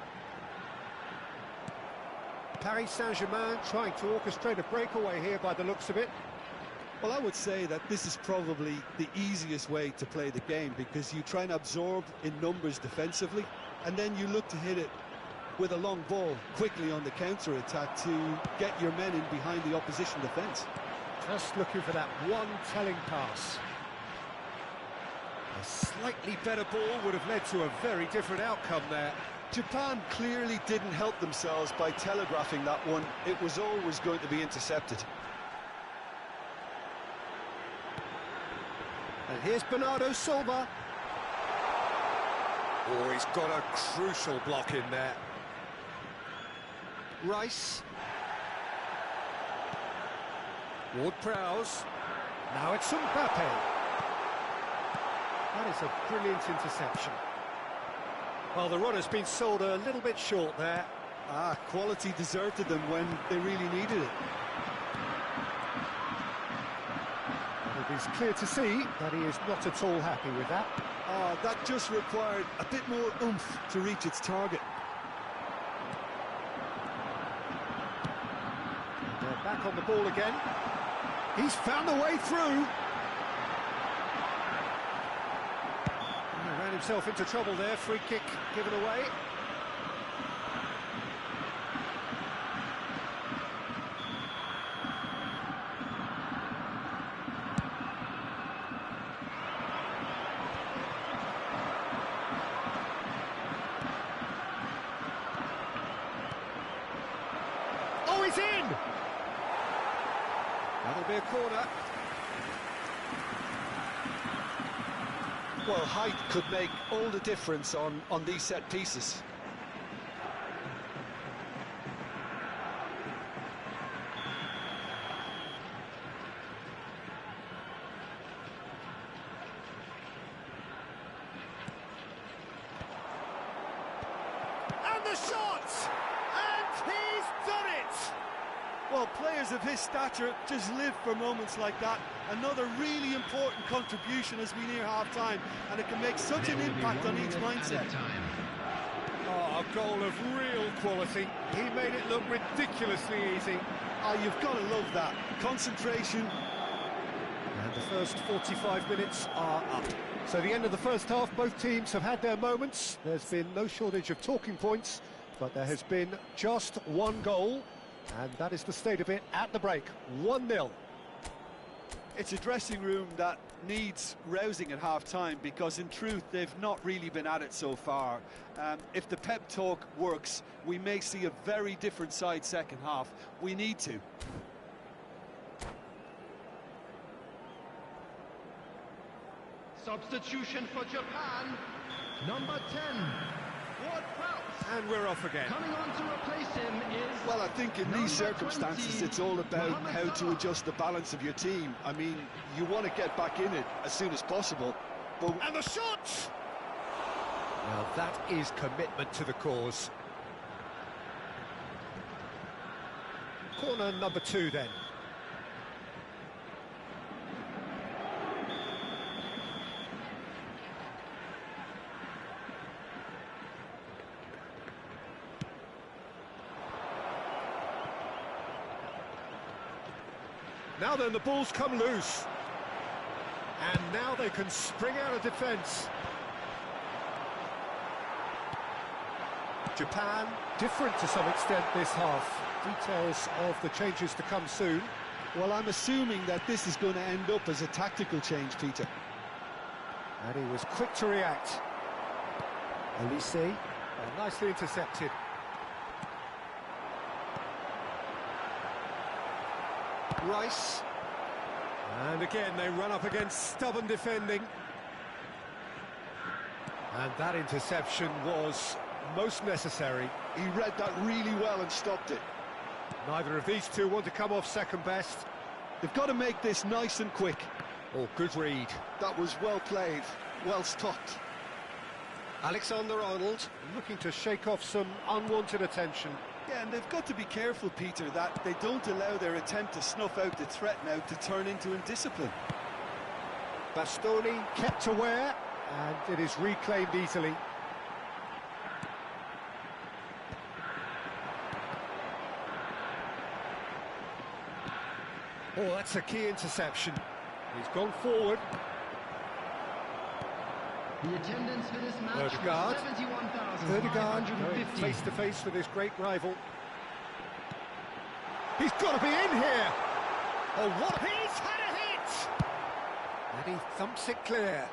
Paris Saint-Germain trying to orchestrate a breakaway here by the looks of it. Well, I would say that this is probably the easiest way to play the game, because you try and absorb in numbers defensively, and then you look to hit it with a long ball quickly on the counter-attack to get your men in behind the opposition defence. Just looking for that one telling pass. A slightly better ball would have led to a very different outcome there. Japan clearly didn't help themselves by telegraphing that one. It was always going to be intercepted. And here's Bernardo Silva. Oh, he's got a crucial block in there. Rice. Ward-Prowse. Now it's Mbappe. That is a brilliant interception. Well, the runner's been sold a little bit short there. Quality deserted them when they really needed it. It is clear to see that he is not at all happy with that. That just required a bit more oomph to reach its target. They're back on the ball again. He's found a way through. He ran himself into trouble there. Free kick given away. Oh, he's in! That'll be a corner. Well, height could make all the difference on these set pieces. the shot! And he's done it! Well, players of his stature just live for moments like that. Another really important contribution as we near half-time, and it can make such an impact on each mindset. Oh, a goal of real quality. He made it look ridiculously easy. Oh, you've got to love that. Concentration. And the first 45 minutes are up. So the end of the first half, both teams have had their moments. There's been no shortage of talking points, but there has been just one goal, and that is the state of it at the break. 1-0. It's a dressing room that needs rousing at half-time, because in truth they've not really been at it so far. If the pep talk works, we may see a very different side second half. We need to. Substitution for Japan, number 10, Ward-Prowse. And we're off again. Coming on to replace him is... Well, I think in these number circumstances 20, it's all about Mohamed how to Salah. adjust the balance of your team. I mean, you want to get back in it as soon as possible, but And the shot! Well, that is commitment to the cause. Corner number 2 then. Now then, the ball's come loose. And now they can spring out of defence. Japan, different to some extent this half. Details of the changes to come soon. Well, I'm assuming that this is going to end up as a tactical change, Peter. And he was quick to react. Elise, nicely intercepted. Rice. And again, they run up against stubborn defending. And that interception was most necessary. he read that really well and stopped it. Neither of these two want to come off second best. They've got to make this nice and quick. Oh, good read. That was well played, well stopped. Alexander-Arnold looking to shake off some unwanted attention. Yeah, and they've got to be careful, Peter, that they don't allow their attempt to snuff out the threat now to turn into indiscipline. Bastoni kept aware, and it is reclaimed easily. Oh, that's a key interception. He's gone forward. The attendance for this match was Ødegaard. 71,550. Face to face with his great rival. He's got to be in here. Oh, what? He's had a hit! And he thumps it clear.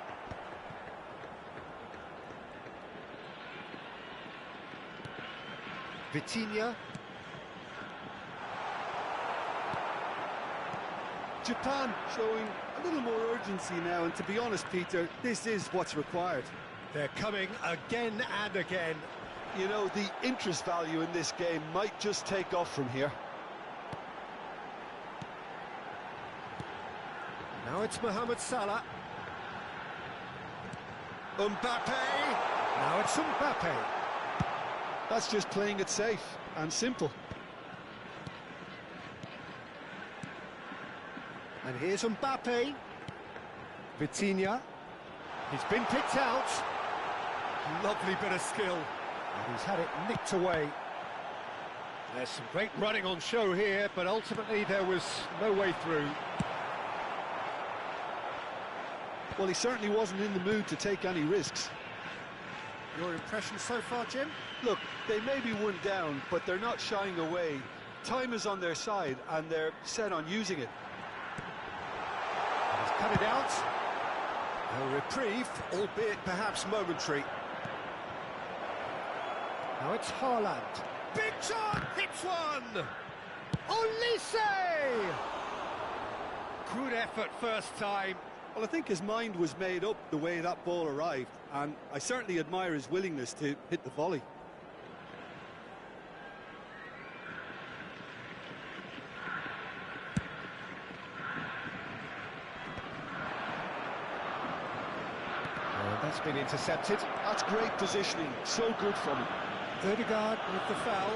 Vitinha. Japan showing a little more urgency now, and to be honest, Peter, this is what's required. They're coming again and again. You know, the interest value in this game might just take off from here. Now it's Mohamed Salah. Mbappe. Now it's Mbappe. That's just playing it safe and simple. And here's Mbappe. Vitinha. He's been picked out. Lovely bit of skill. And he's had it nicked away. There's some great running on show here, but ultimately there was no way through. Well, he certainly wasn't in the mood to take any risks. Your impression so far, Jim? Look, they may be one down, but they're not shying away. Time is on their side, and they're set on using it. He's cut it out. A reprieve, albeit perhaps momentary. Now it's Haaland. Big shot! Hits one! Olise! Good effort first time. Well, I think his mind was made up the way that ball arrived, and I certainly admire his willingness to hit the volley. That's been intercepted. That's great positioning, so good from him. Ødegaard with the foul.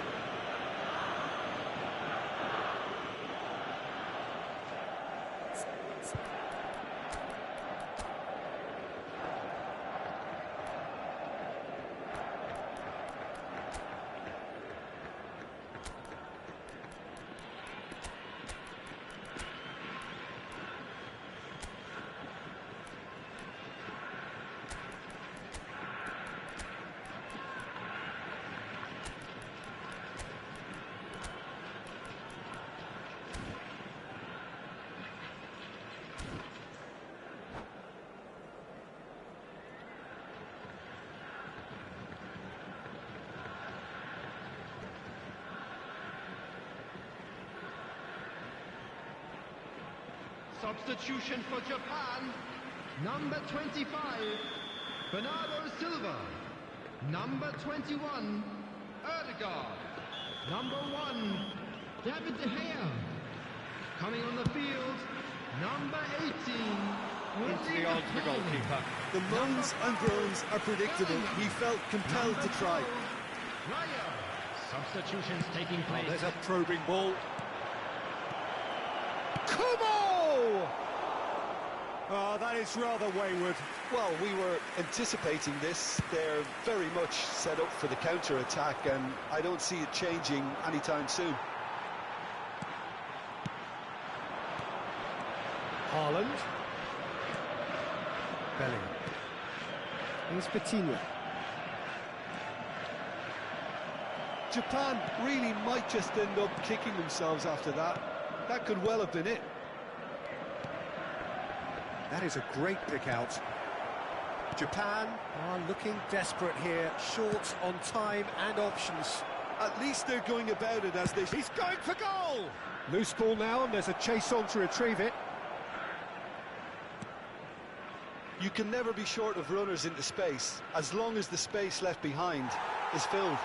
Substitution for Japan. Number 25, Bernardo Silva. Number 21, Ødegaard. Number 1, David De Gea. Coming on the field, number 18, Into the arms of the goalkeeper. The moans and groans are predictable. He felt compelled to try. Raya. Substitutions taking place. There's a probing ball. Kumo! Oh, that is rather wayward. Well, we were anticipating this. They're very much set up for the counter-attack, and I don't see it changing anytime soon. Haaland. Bellingham. Here's Vitinha. Japan really might just end up kicking themselves after that. That could well have been it. That is a great pick out. Japan are looking desperate here, short on time and options. At least they're going about it as they... He's going for goal! Loose ball now, and there's a chase on to retrieve it. You can never be short of runners into space, as long as the space left behind is filled.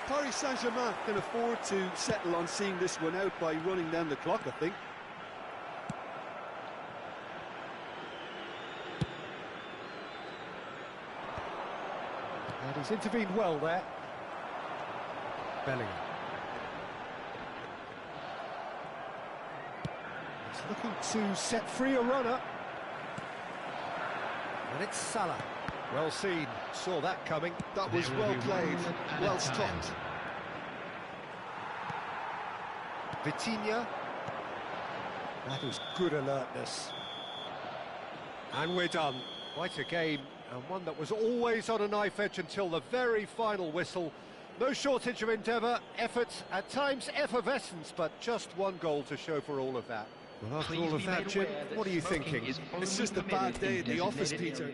Paris Saint-Germain can afford to settle on seeing this one out by running down the clock, I think. And he's intervened well there. Bellingham. He's looking to set free a runner. And it's Salah. Well seen, saw that coming. That was well played, well stopped. Vitinha. That was good alertness. And we're done. Quite a game, and one that was always on a knife edge until the very final whistle. No shortage of endeavour, effort, at times effervescence, but just one goal to show for all of that. Well, after all of that, Jim, what are you thinking? It's just a bad day at the office, Peter.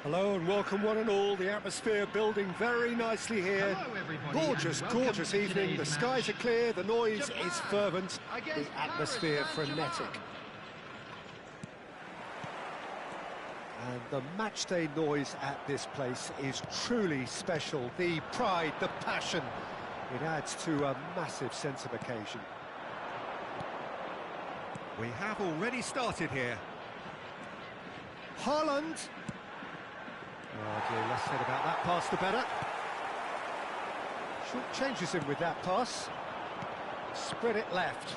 Hello and welcome one and all. The atmosphere building very nicely here. Hello, everybody, Gorgeous, and welcome gorgeous to evening. The today's skies are match. clear, the noise Japan is fervent, the against atmosphere Paris frenetic. Saint-Germain. And the matchday noise at this place is truly special. The pride, the passion, it adds to a massive sense of occasion. We have already started here. Haaland. Oh dear, less said about that pass the better. Short changes him with that pass. Spread it left.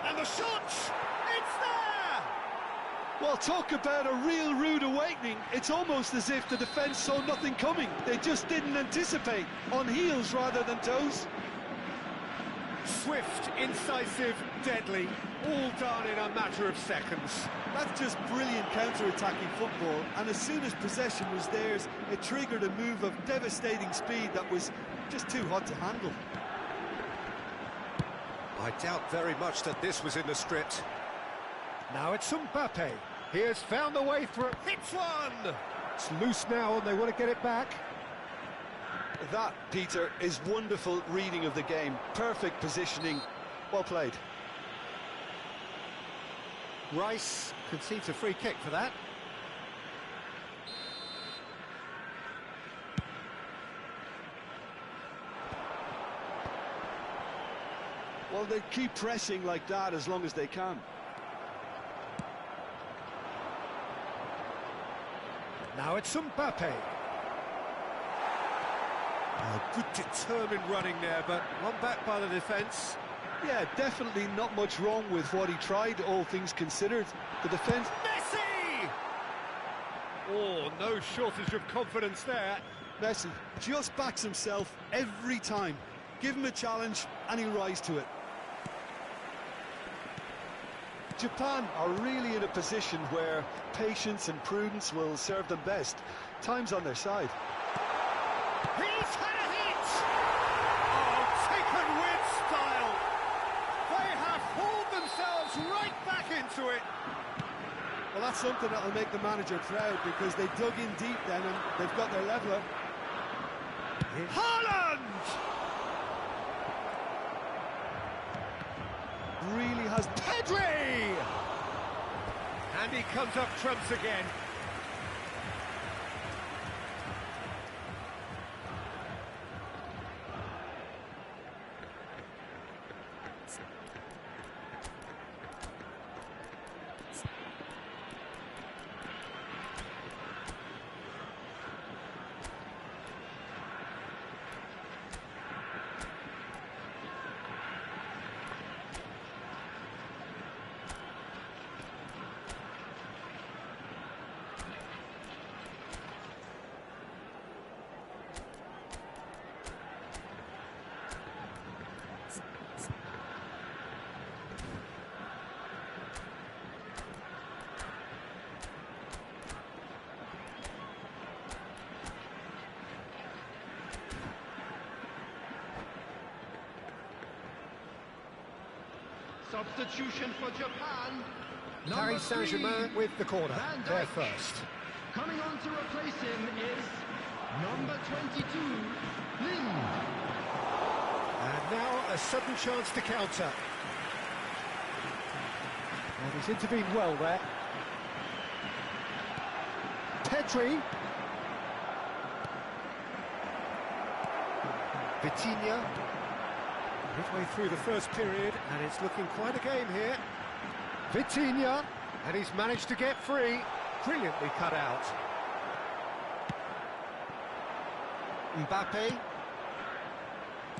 And the shot! It's there! Well, talk about a real rude awakening. It's almost as if the defence saw nothing coming. They just didn't anticipate, on heels rather than toes. Swift, incisive, deadly, all done in a matter of seconds. That's just brilliant counter-attacking football, and as soon as possession was theirs, it triggered a move of devastating speed that was just too hot to handle. I doubt very much that this was in the script. Now it's Mbappe. He has found the way through. Hits one! It's loose now and they want to get it back. That, Peter, is wonderful reading of the game. Perfect positioning. Well played. Rice concedes a free kick for that. Well, they keep pressing like that as long as they can. Now it's Mbappe. Oh, good determined running there, but one back by the defence. Yeah, definitely not much wrong with what he tried, all things considered. The defence... Messi! Oh, no shortage of confidence there. Messi just backs himself every time. Give him a challenge and he'll rise to it. Japan are really in a position where patience and prudence will serve them best. Time's on their side. He's had a hit! Oh, taken with style! They have hauled themselves right back into it! Well, that's something that'll make the manager proud, because they dug in deep then and they've got their leveller. Haaland! Really has... Pedri! And he comes up trumps again. Substitution for Japan. Paris Saint-Germain with the corner. Van Dijk. They're first. Coming on to replace him is number 22, Lin. And now a sudden chance to counter. And he's intervened well there. Pedri. Vitinha. Midway through the first period, and it's looking quite a game here. Vitinha, and he's managed to get free. Brilliantly cut out. Mbappe.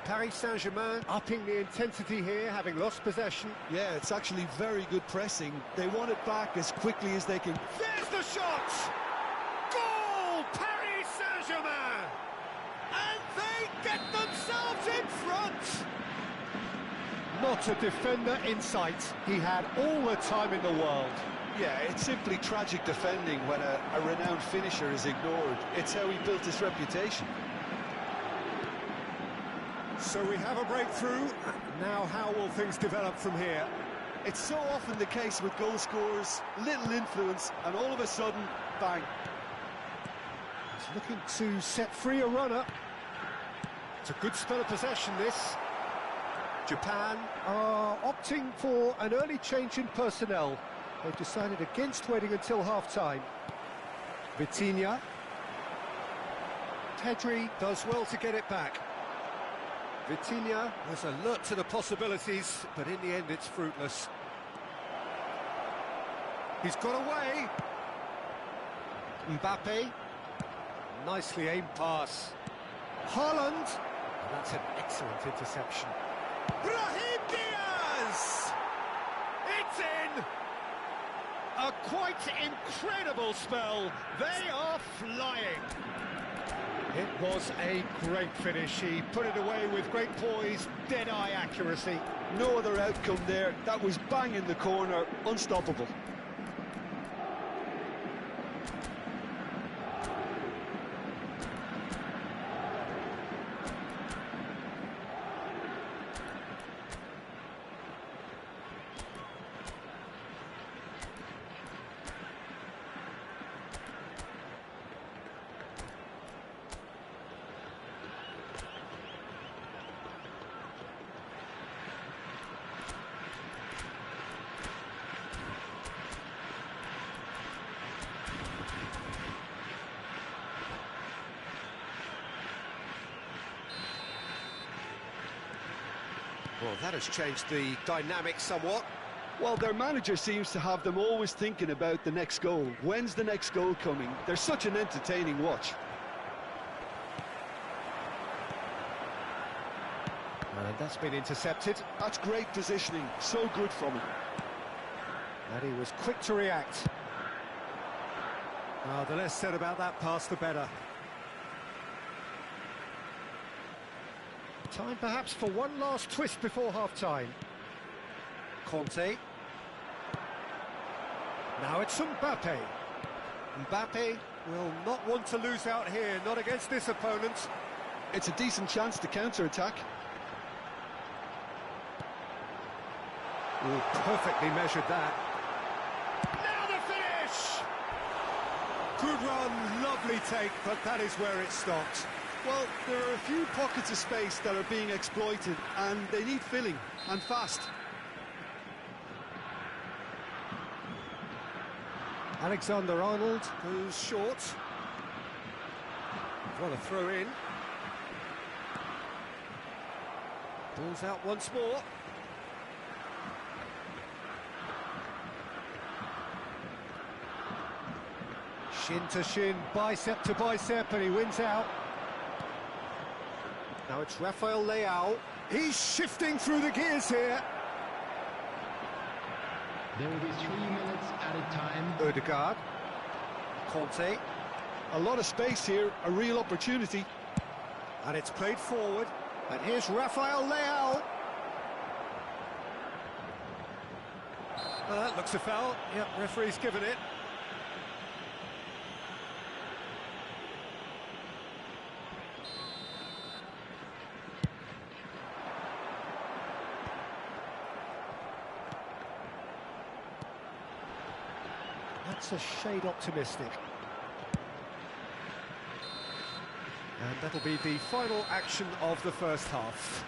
Paris Saint-Germain upping the intensity here, having lost possession. Yeah, it's actually very good pressing. They want it back as quickly as they can. There's the shot! Goal! Paris Saint-Germain! And they get themselves in front! Not a defender in sight. He had all the time in the world. Yeah, it's simply tragic defending when a renowned finisher is ignored. It's how he built his reputation. So we have a breakthrough. Now how will things develop from here? It's so often the case with goal scorers, little influence, and all of a sudden, bang. He's looking to set free a runner. It's a good spell of possession, this. Japan are opting for an early change in personnel. They've decided against waiting until half-time. Vitinha. Pedri does well to get it back. Vitinha was alert to the possibilities, but in the end it's fruitless. He's got away. Mbappe. Nicely aimed pass. Haaland. And that's an excellent interception. Brahim Diaz! It's in! A quite incredible spell. They are flying. It was a great finish. He put it away with great poise, dead-eye accuracy. No other outcome there. That was bang in the corner, unstoppable. Well, that has changed the dynamic somewhat. Well, their manager seems to have them always thinking about the next goal. When's the next goal coming? They're such an entertaining watch. And that's been intercepted. That's great positioning. So good from him. And he was quick to react. The less said about that pass, the better. Time perhaps for one last twist before half-time. Conte. Now it's Mbappe. Mbappe will not want to lose out here, not against this opponent. It's a decent chance to counter-attack. Oh, perfectly measured that. Now the finish! Good run, lovely take, but that is where it stopped. Well, there are a few pockets of space that are being exploited, and they need filling, and fast. Alexander-Arnold goes short. Got a throw in. Ball's out once more. Shin to shin, bicep to bicep, and he wins out. Now it's Rafael Leao. He's shifting through the gears here. There will be 3 minutes added time. Odegaard. Conte. A lot of space here, a real opportunity. And it's played forward. And here's Rafael Leao. That looks a foul. Yep, referee's given it. That's a shade optimistic. And that'll be the final action of the first half.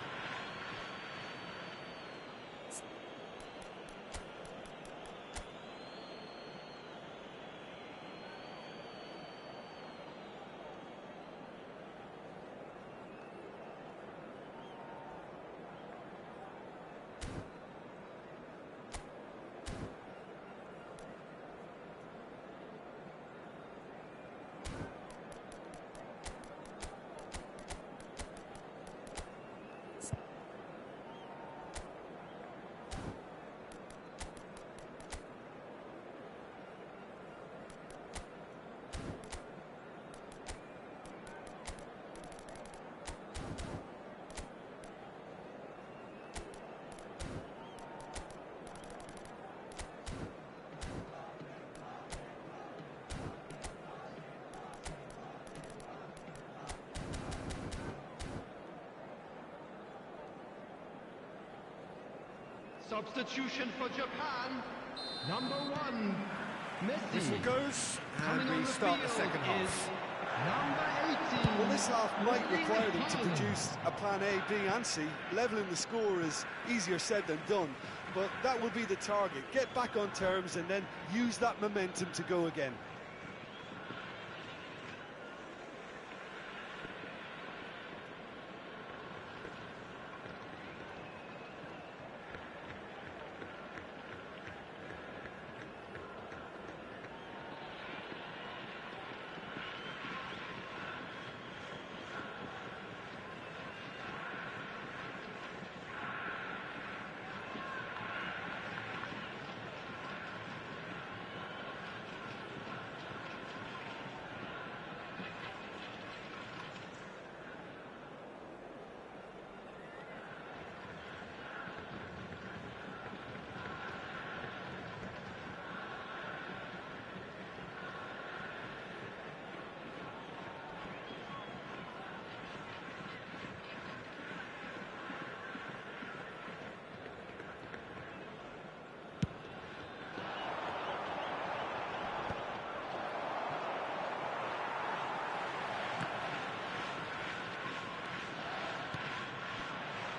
Substitution for Japan. Number 1, Messi. Whistle goes, Coming and on we the start the field second half. is number 18. Well, this half might require them to Holland. produce a plan A, B and C. Leveling the score is easier said than done, but that will be the target. Get back on terms and then use that momentum to go again.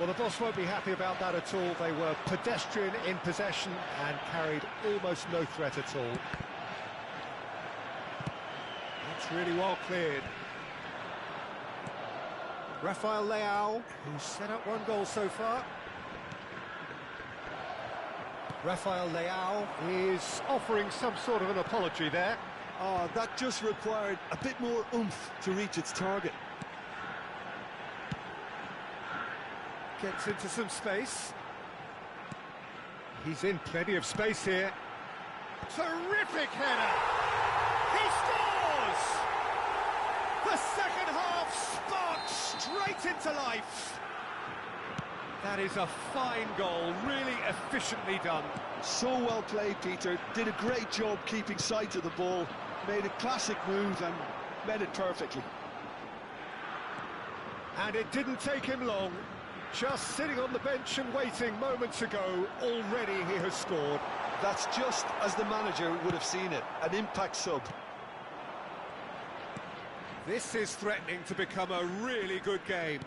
Well, the boss won't be happy about that at all. They were pedestrian in possession and carried almost no threat at all. That's really well cleared. Rafael Leao, who's set up one goal so far. Rafael Leao is offering some sort of an apology there. Oh, that just required a bit more oomph to reach its target. Gets into some space. He's in plenty of space here. Terrific header! He scores! The second half sparks straight into life. That is a fine goal, really efficiently done. So well played, Peter. Did a great job keeping sight of the ball. Made a classic move and met it perfectly. And it didn't take him long. Just sitting on the bench and waiting moments ago, already he has scored. That's just as the manager would have seen it, an impact sub. This is threatening to become a really good game.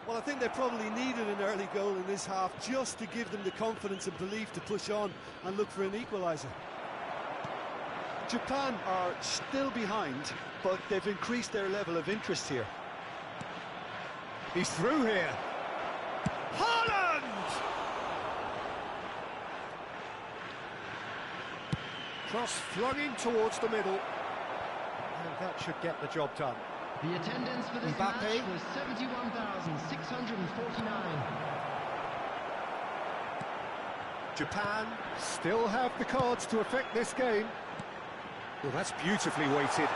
Well, I think they probably needed an early goal in this half just to give them the confidence and belief to push on and look for an equaliser. Japan are still behind, but they've increased their level of interest here. He's through here. Haaland! Cross flung in towards the middle. And that should get the job done. The attendance for this Mbappe. match was 71,649. Japan still have the cards to affect this game. Well, that's beautifully weighted.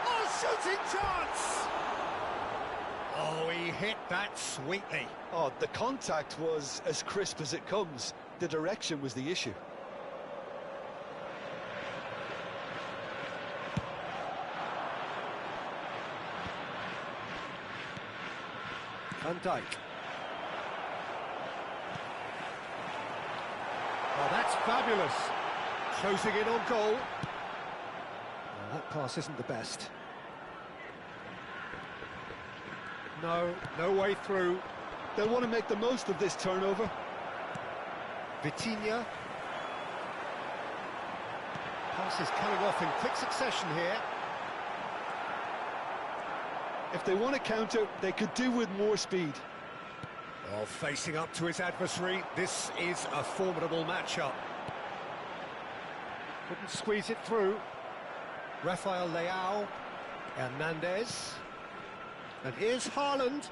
Oh, shooting chance! Oh, he hit that sweetly. Oh, the contact was as crisp as it comes. The direction was the issue. Van Dijk. Oh, that's fabulous. Closing in on goal. Oh, that pass isn't the best. No way through. They'll want to make the most of this turnover. Vitinha. Passes coming off in quick succession here. If they want to counter, they could do with more speed. Oh, facing up to his adversary, this is a formidable matchup. Couldn't squeeze it through. Rafael Leao, Hernandez, and here's Haaland,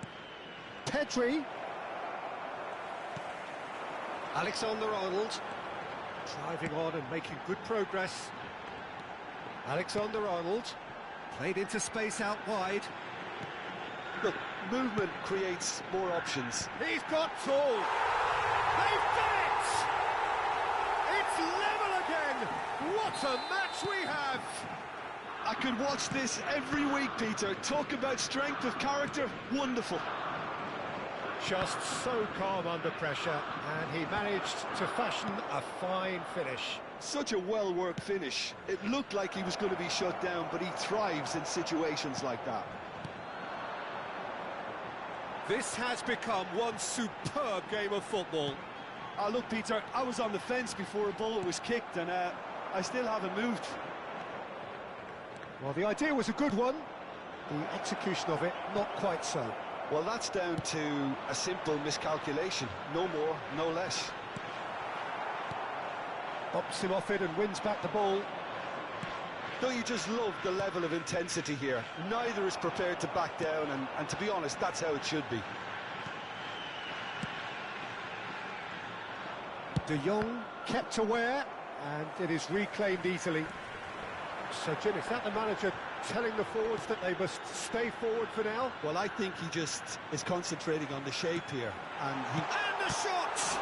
Pedri, Alexander-Arnold, driving on and making good progress. Alexander-Arnold, played into space out wide. Look, movement creates more options. He's got tall. They've done it! It's level again! What a match we have! I could watch this every week, Peter. Talk about strength of character. Wonderful. Just so calm under pressure, and he managed to fashion a fine finish. Such a well-worked finish. It looked like he was going to be shut down, but he thrives in situations like that. This has become one superb game of football. Look, Peter, I was on the fence before a ball was kicked, and I still haven't moved. Well, the idea was a good one. The execution of it, not quite so. Well, that's down to a simple miscalculation. No more, no less. Bops him off it and wins back the ball. Don't you just love the level of intensity here? Neither is prepared to back down, and to be honest, that's how it should be. De Jong kept aware, and it is reclaimed easily. So, Jim, is that the manager telling the forwards that they must stay forward for now? Well, I think he just is concentrating on the shape here, and he... And the shot!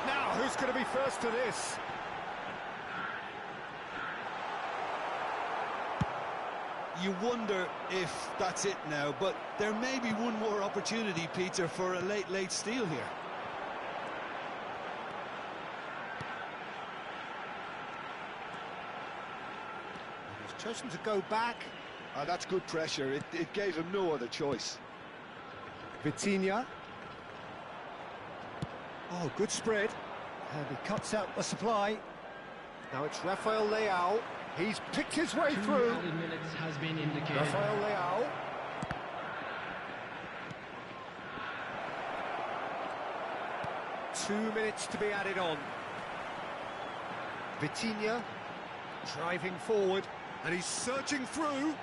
Now, who's going to be first to this? You wonder if that's it now, but there may be one more opportunity, Peter, for a late steal here. He's chosen to go back. That's good pressure. It gave him no other choice. Vitinha. Oh, good spread. And he cuts out the supply. Now it's Rafael Leao. He's picked his way through. 2 added minutes has been indicated. Rafael Leao. Two minutes to be added on. Vitinha driving forward, and he's searching through.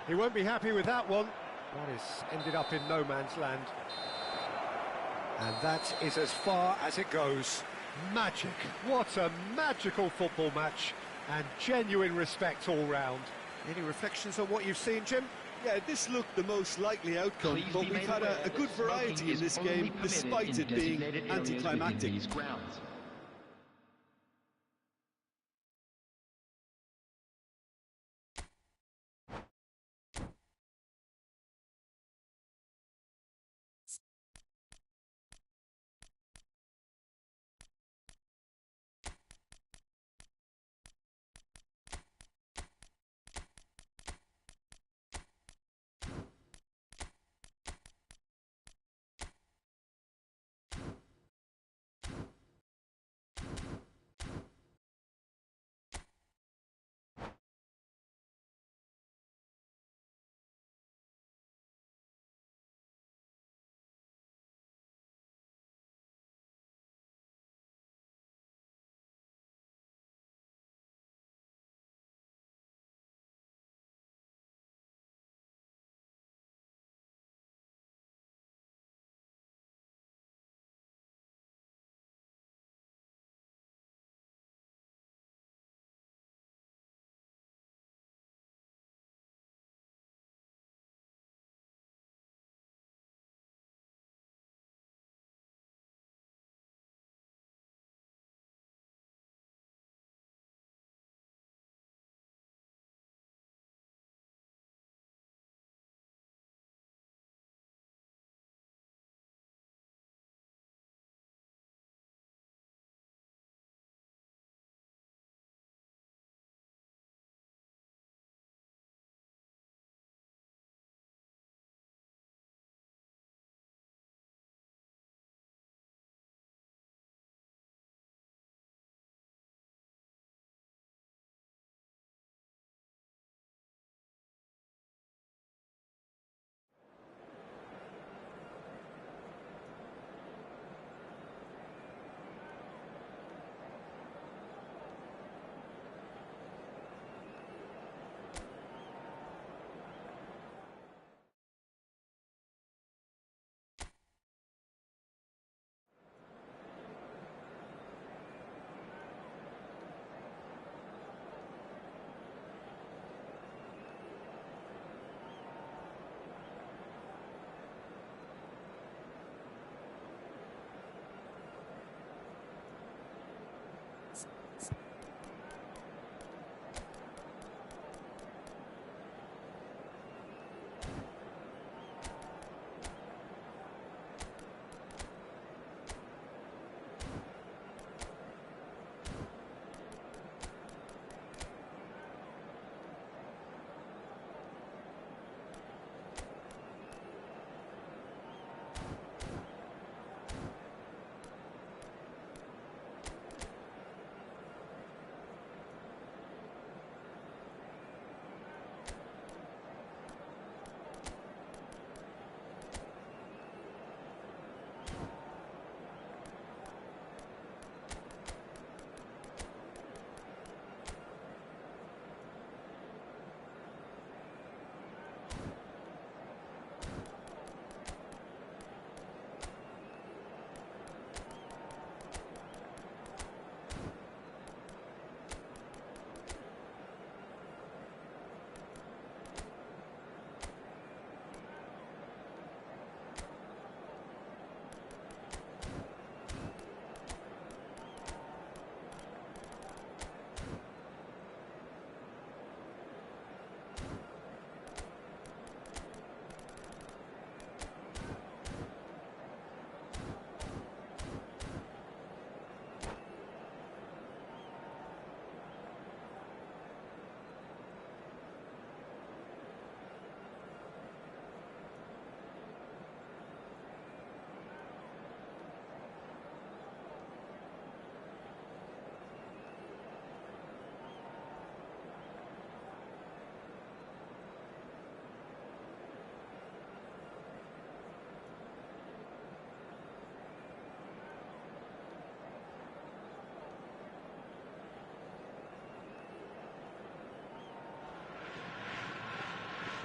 He won't be happy with that one. That is ended up in no man's land. And that is as far as it goes. Magic. What a magical football match. And genuine respect all round. Any reflections on what you've seen, Jim? Yeah, this looked the most likely outcome, Please but be we've made had aware a that good smoking variety in is this only game, permitted despite in it being designated areas within anticlimactic. these grounds.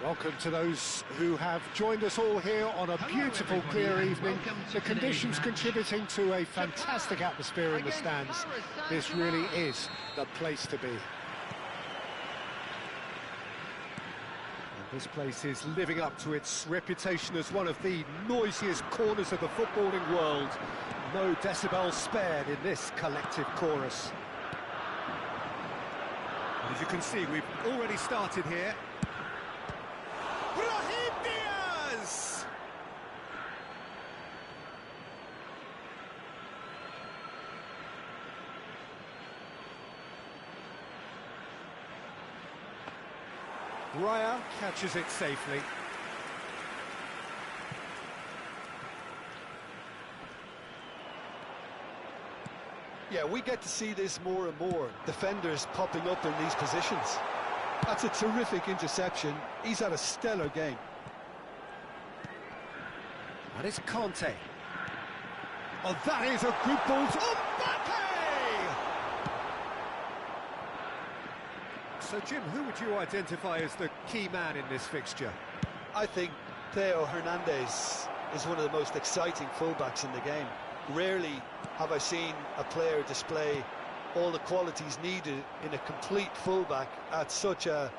Welcome to those who have joined us all here on a beautiful, everybody, clear and evening. welcome to The conditions today's match. contributing to a fantastic atmosphere in the Against stands. Paris This Saint-Germain. really is the place to be. And this place is living up to its reputation as one of the noisiest corners of the footballing world. No decibels spared in this collective chorus. And as you can see, we've already started here. Brahim Diaz! Raya catches it safely. Yeah, we get to see this more and more, defenders popping up in these positions. That's a terrific interception. He's had a stellar game. And it's Conte. Oh, that is a good ball to Mbappe! So, Jim, who would you identify as the key man in this fixture? I think Theo Hernandez is one of the most exciting fullbacks in the game. Rarely have I seen a player display all the qualities needed in a complete fullback at such a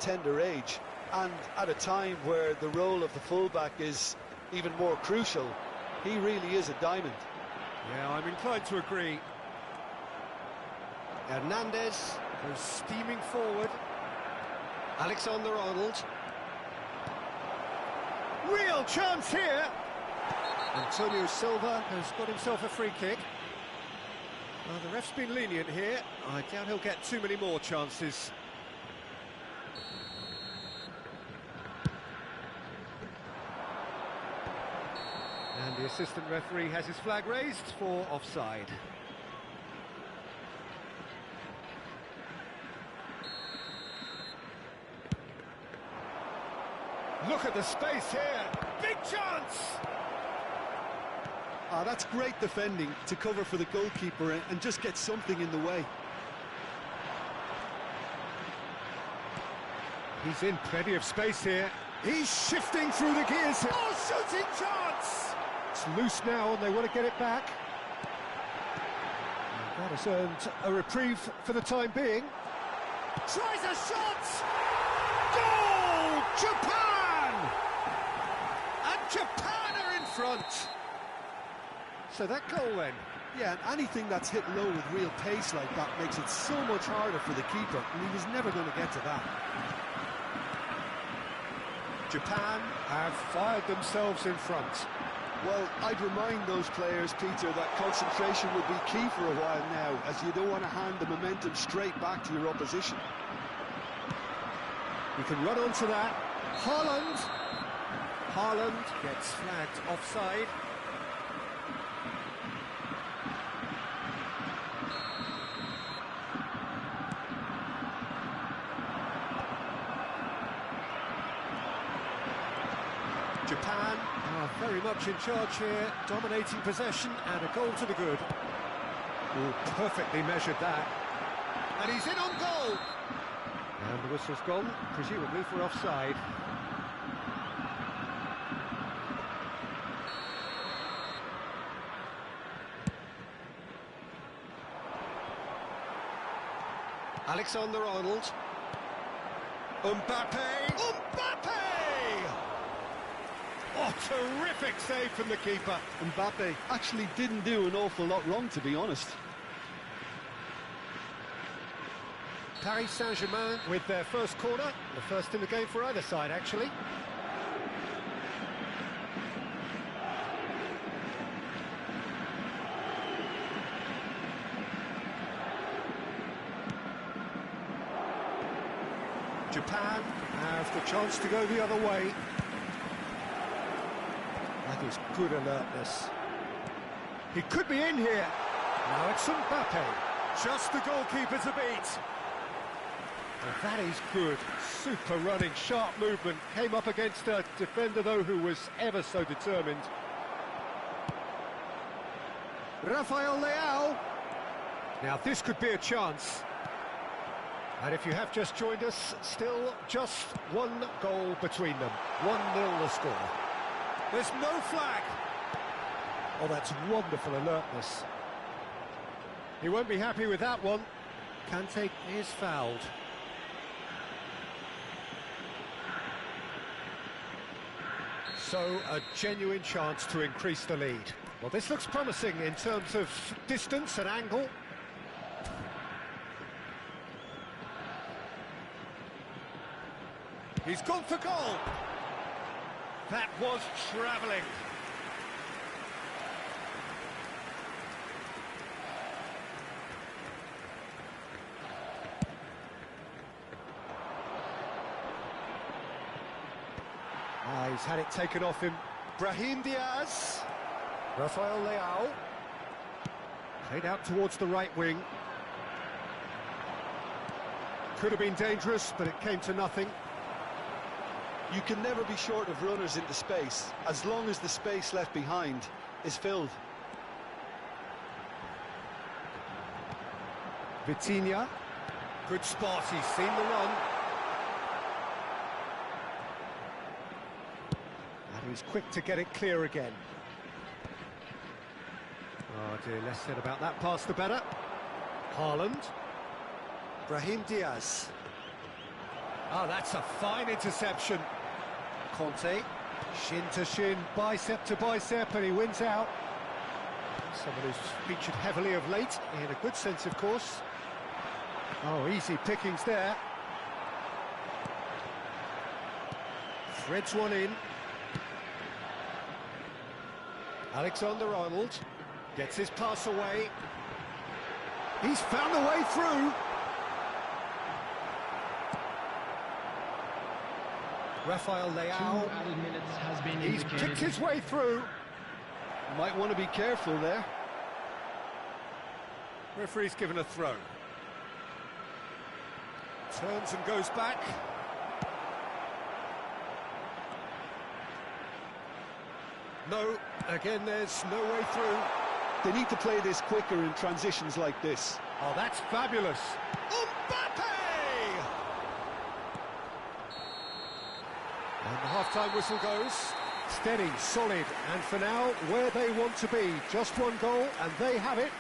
tender age, and at a time where the role of the fullback is even more crucial. He really is a diamond. Yeah, I'm inclined to agree. Hernandez goes steaming forward. Alexander-Arnold. Real chance here! Antonio Silva has got himself a free kick. Well, the ref's been lenient here. I doubt he'll get too many more chances. And the assistant referee has his flag raised for offside. Look at the space here. Big chance! Ah, that's great defending to cover for the goalkeeper and just get something in the way. He's in plenty of space here. He's shifting through the gears. Oh, shooting chance! It's loose now and they want to get it back. And that has earned a reprieve for the time being. Tries a shot! Goal! Japan! And Japan are in front. So that goal then. Yeah, and anything that's hit low with real pace like that makes it so much harder for the keeper, and he was never going to get to that. Japan have fired themselves in front. Well, I'd remind those players, Peter, that concentration will be key for a while now, as you don't want to hand the momentum straight back to your opposition. You can run onto that. Haaland gets flagged offside. Japan are very much in charge here, dominating possession and a goal to the good. Oh, perfectly measured that. And he's in on goal. And the whistle's gone, presumably for offside. Alexander-Arnold. Mbappe! Oh, terrific save from the keeper. Mbappe actually didn't do an awful lot wrong, to be honest. Paris Saint-Germain with their first corner, the first in the game for either side, actually. Japan have the chance to go the other way. That is good alertness. He could be in here. Now it's Mbappe. Just the goalkeeper to beat. And that is good. Super running, sharp movement. Came up against a defender, though, who was ever so determined. Rafael Leao. Now this could be a chance. And if you have just joined us, still just one goal between them. 1-0 the score. There's no flag. Oh, that's wonderful alertness. He won't be happy with that one. Kante is fouled. So, a genuine chance to increase the lead. Well, this looks promising in terms of distance and angle. He's gone for goal. That was travelling. He's had it taken off him. Brahim Diaz. Rafael Leao. Played out towards the right wing. Could have been dangerous, but it came to nothing. You can never be short of runners into space, as long as the space left behind is filled. Vitinha. Good spot, he's seen the run. And he's quick to get it clear again. Oh dear, less said about that pass the better. Haaland. Brahim Diaz. Oh, that's a fine interception. Conte, shin to shin, bicep to bicep, and he wins out. Someone who's featured heavily of late, in a good sense, of course. Oh, easy pickings there. Threads one in. Alexander-Arnold gets his pass away. He's found a way through. Rafael Leao. 2 added minutes has been He's indicated. picked his way through. Might want to be careful there. Referee's given a throw. Turns and goes back. No, again there's no way through. They need to play this quicker in transitions like this. Oh, that's fabulous. Mbappe! And the half-time whistle goes. Steady, solid, and for now, where they want to be. Just one goal, and they have it.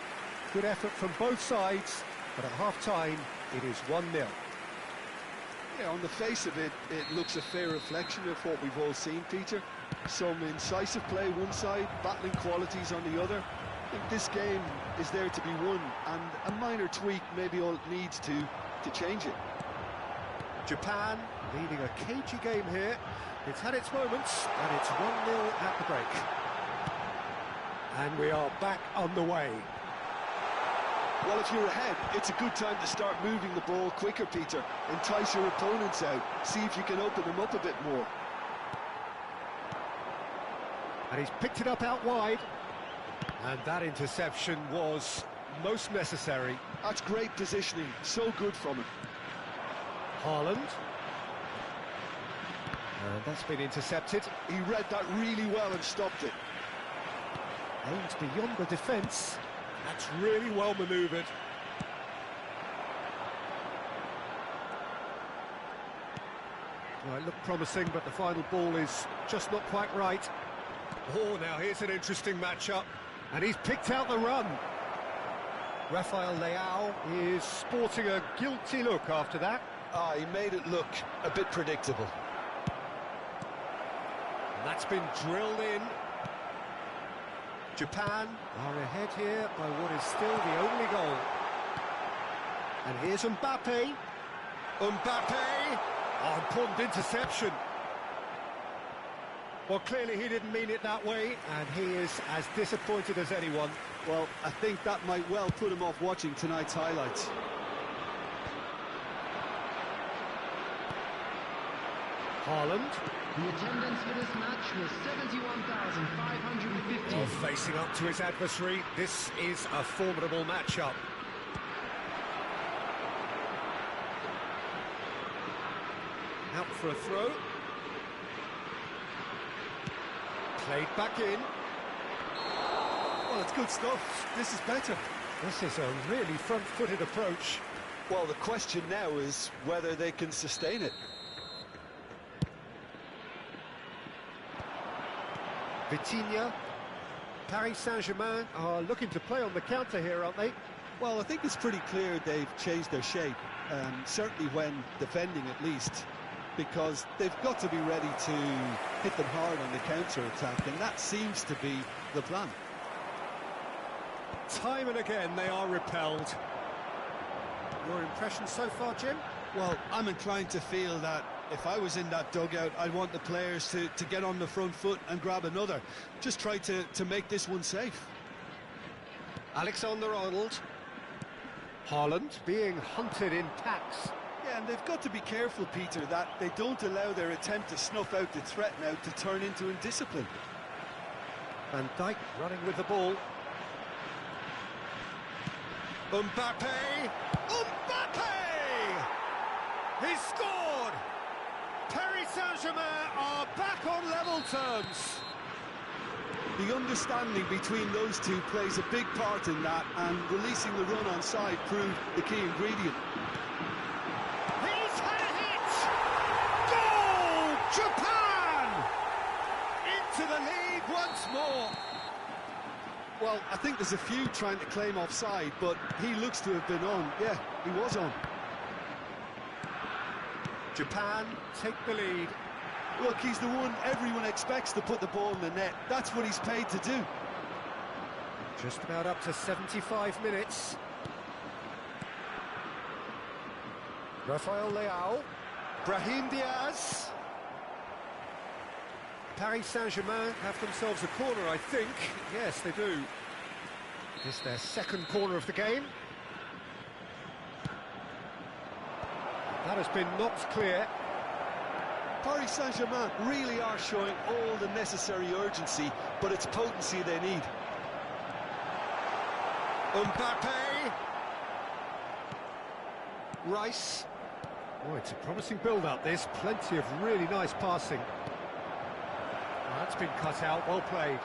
Good effort from both sides, but at half-time, it is 1-0. Yeah, on the face of it, it looks a fair reflection of what we've all seen, Peter. Some incisive play one side, battling qualities on the other. I think this game is there to be won, and a minor tweak maybe all it needs to change it. Japan leading a cagey game here. It's had its moments, and it's 1-0 at the break. And we are back on the way. Well, if you're ahead, it's a good time to start moving the ball quicker, Peter. Entice your opponents out, see if you can open them up a bit more. And he's picked it up out wide. And that interception was most necessary. That's great positioning, so good from him. Haaland. And that's been intercepted. He read that really well and stopped it. Aimed beyond the defence. That's really well manoeuvred. Well, it looked promising, but the final ball is just not quite right. Oh, now here's an interesting matchup. And he's picked out the run. Rafael Leao is sporting a guilty look after that. Ah, he made it look a bit predictable. And that's been drilled in. Japan are ahead here by what is still the only goal. And here's Mbappe. Mbappe! Oh, important interception. Well, clearly he didn't mean it that way, and he is as disappointed as anyone. Well, I think that might well put him off watching tonight's highlights. Haaland. The attendance for this match was 71,550. Well, facing up to his adversary, this is a formidable matchup. Out for a throw. Played back in. Well, it's good stuff. This is better. This is a really front-footed approach. Well, the question now is whether they can sustain it. Vitinha. Paris Saint-Germain are looking to play on the counter here, aren't they? Well, I think it's pretty clear they've changed their shape, certainly when defending at least, because they've got to be ready to hit them hard on the counter-attack, and that seems to be the plan. Time and again they are repelled. Your impression so far, Jim? Well, I'm inclined to feel that if I was in that dugout, I'd want the players to get on the front foot and grab another. Just try to make this one safe. Alexander-Arnold. Haaland being hunted in packs. Yeah, and they've got to be careful, Peter, that they don't allow their attempt to snuff out the threat now to turn into indiscipline. Van Dijk running with the ball. Mbappe! Mbappe! He's scored! Paris Saint-Germain are back on level terms. The understanding between those two plays a big part in that, and releasing the run on side proved the key ingredient. He's had a hit! Goal! Japan! Into the lead once more. Well, I think there's a few trying to claim offside, but he looks to have been on. Yeah, he was on. Japan take the lead. Look, he's the one everyone expects to put the ball in the net. That's what he's paid to do. Just about up to 75 minutes. Rafael Leao. Brahim Diaz. Paris Saint-Germain have themselves a corner, I think. Yes, they do. This is their second corner of the game. That has been knocked clear. Paris Saint-Germain really are showing all the necessary urgency, but it's potency they need. Mbappe. Rice. Oh, it's a promising build-up, this. Plenty of really nice passing. That's been cut out, well played.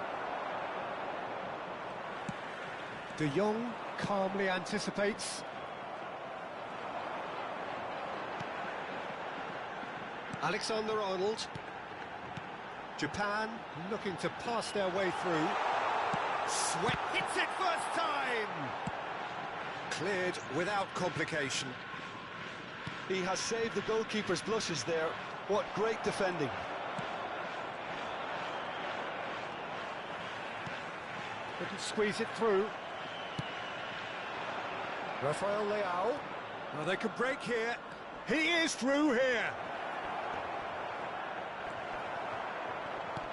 De Jong calmly anticipates. Alexander-Arnold. Japan looking to pass their way through. Sweat hits it first time! Cleared without complication. He has saved the goalkeeper's blushes there. What great defending. Couldn't squeeze it through. Rafael Leao. Well, they could break here. He is through here.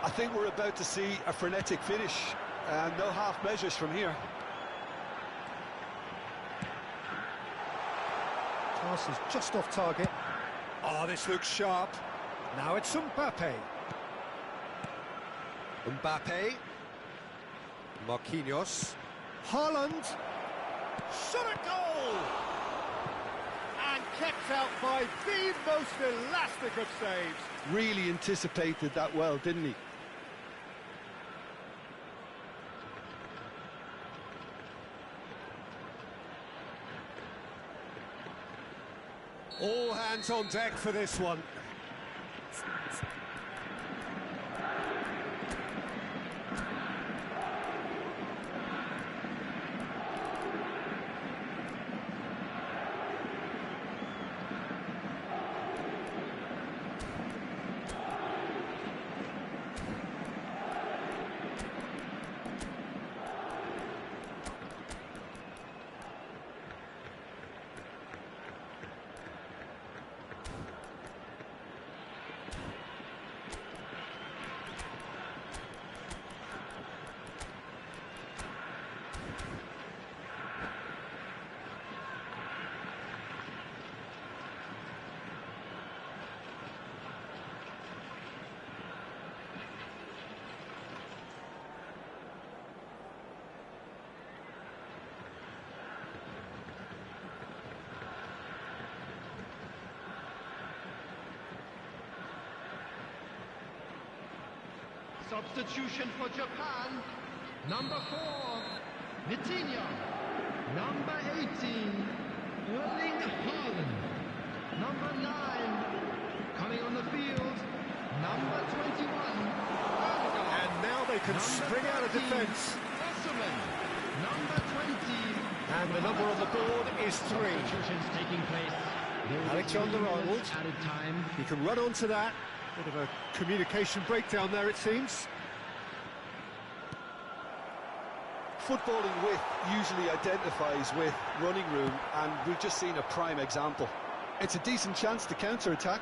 I think we're about to see a frenetic finish, and no half measures from here. Pass is just off target. Oh, this looks sharp. Now it's Mbappe. Mbappe. Marquinhos. Haaland. Shot at goal! And kept out by the most elastic of saves. Really anticipated that well, didn't he? All hands on deck for this one. Substitution for Japan. Number 4, Vitinha. Number 18, Erling Haaland. Number 9. Coming on the field, number 21. And now they can spring out of defence. Osimhen. Number 20. And the number on the board is 3. Substitutions taking place. There will be Alexander 3 minutes Arnold. added time. He can run onto that. Bit of a communication breakdown there, it seems. Footballing width usually identifies with running room, and we've just seen a prime example. It's a decent chance to counter-attack.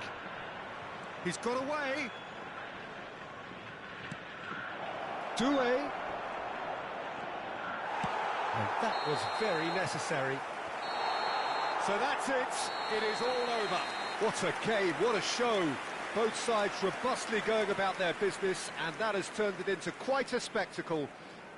He's got away. Doué. And that was very necessary. So that's it. It is all over. What a game, what a show. Both sides robustly going about their business, and that has turned it into quite a spectacle.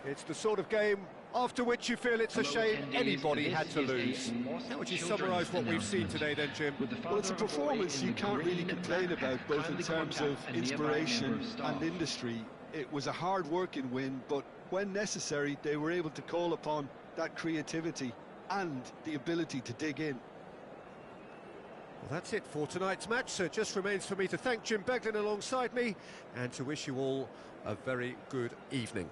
It's the sort of game after which you feel it's a shame anybody had to lose. How would you summarise what we've seen today then, Jim? Well, it's a performance you can't really complain about, both in terms of inspiration and industry. It was a hard-working win, but when necessary, they were able to call upon that creativity and the ability to dig in. Well, that's it for tonight's match, so it just remains for me to thank Jim Beglin alongside me and to wish you all a very good evening.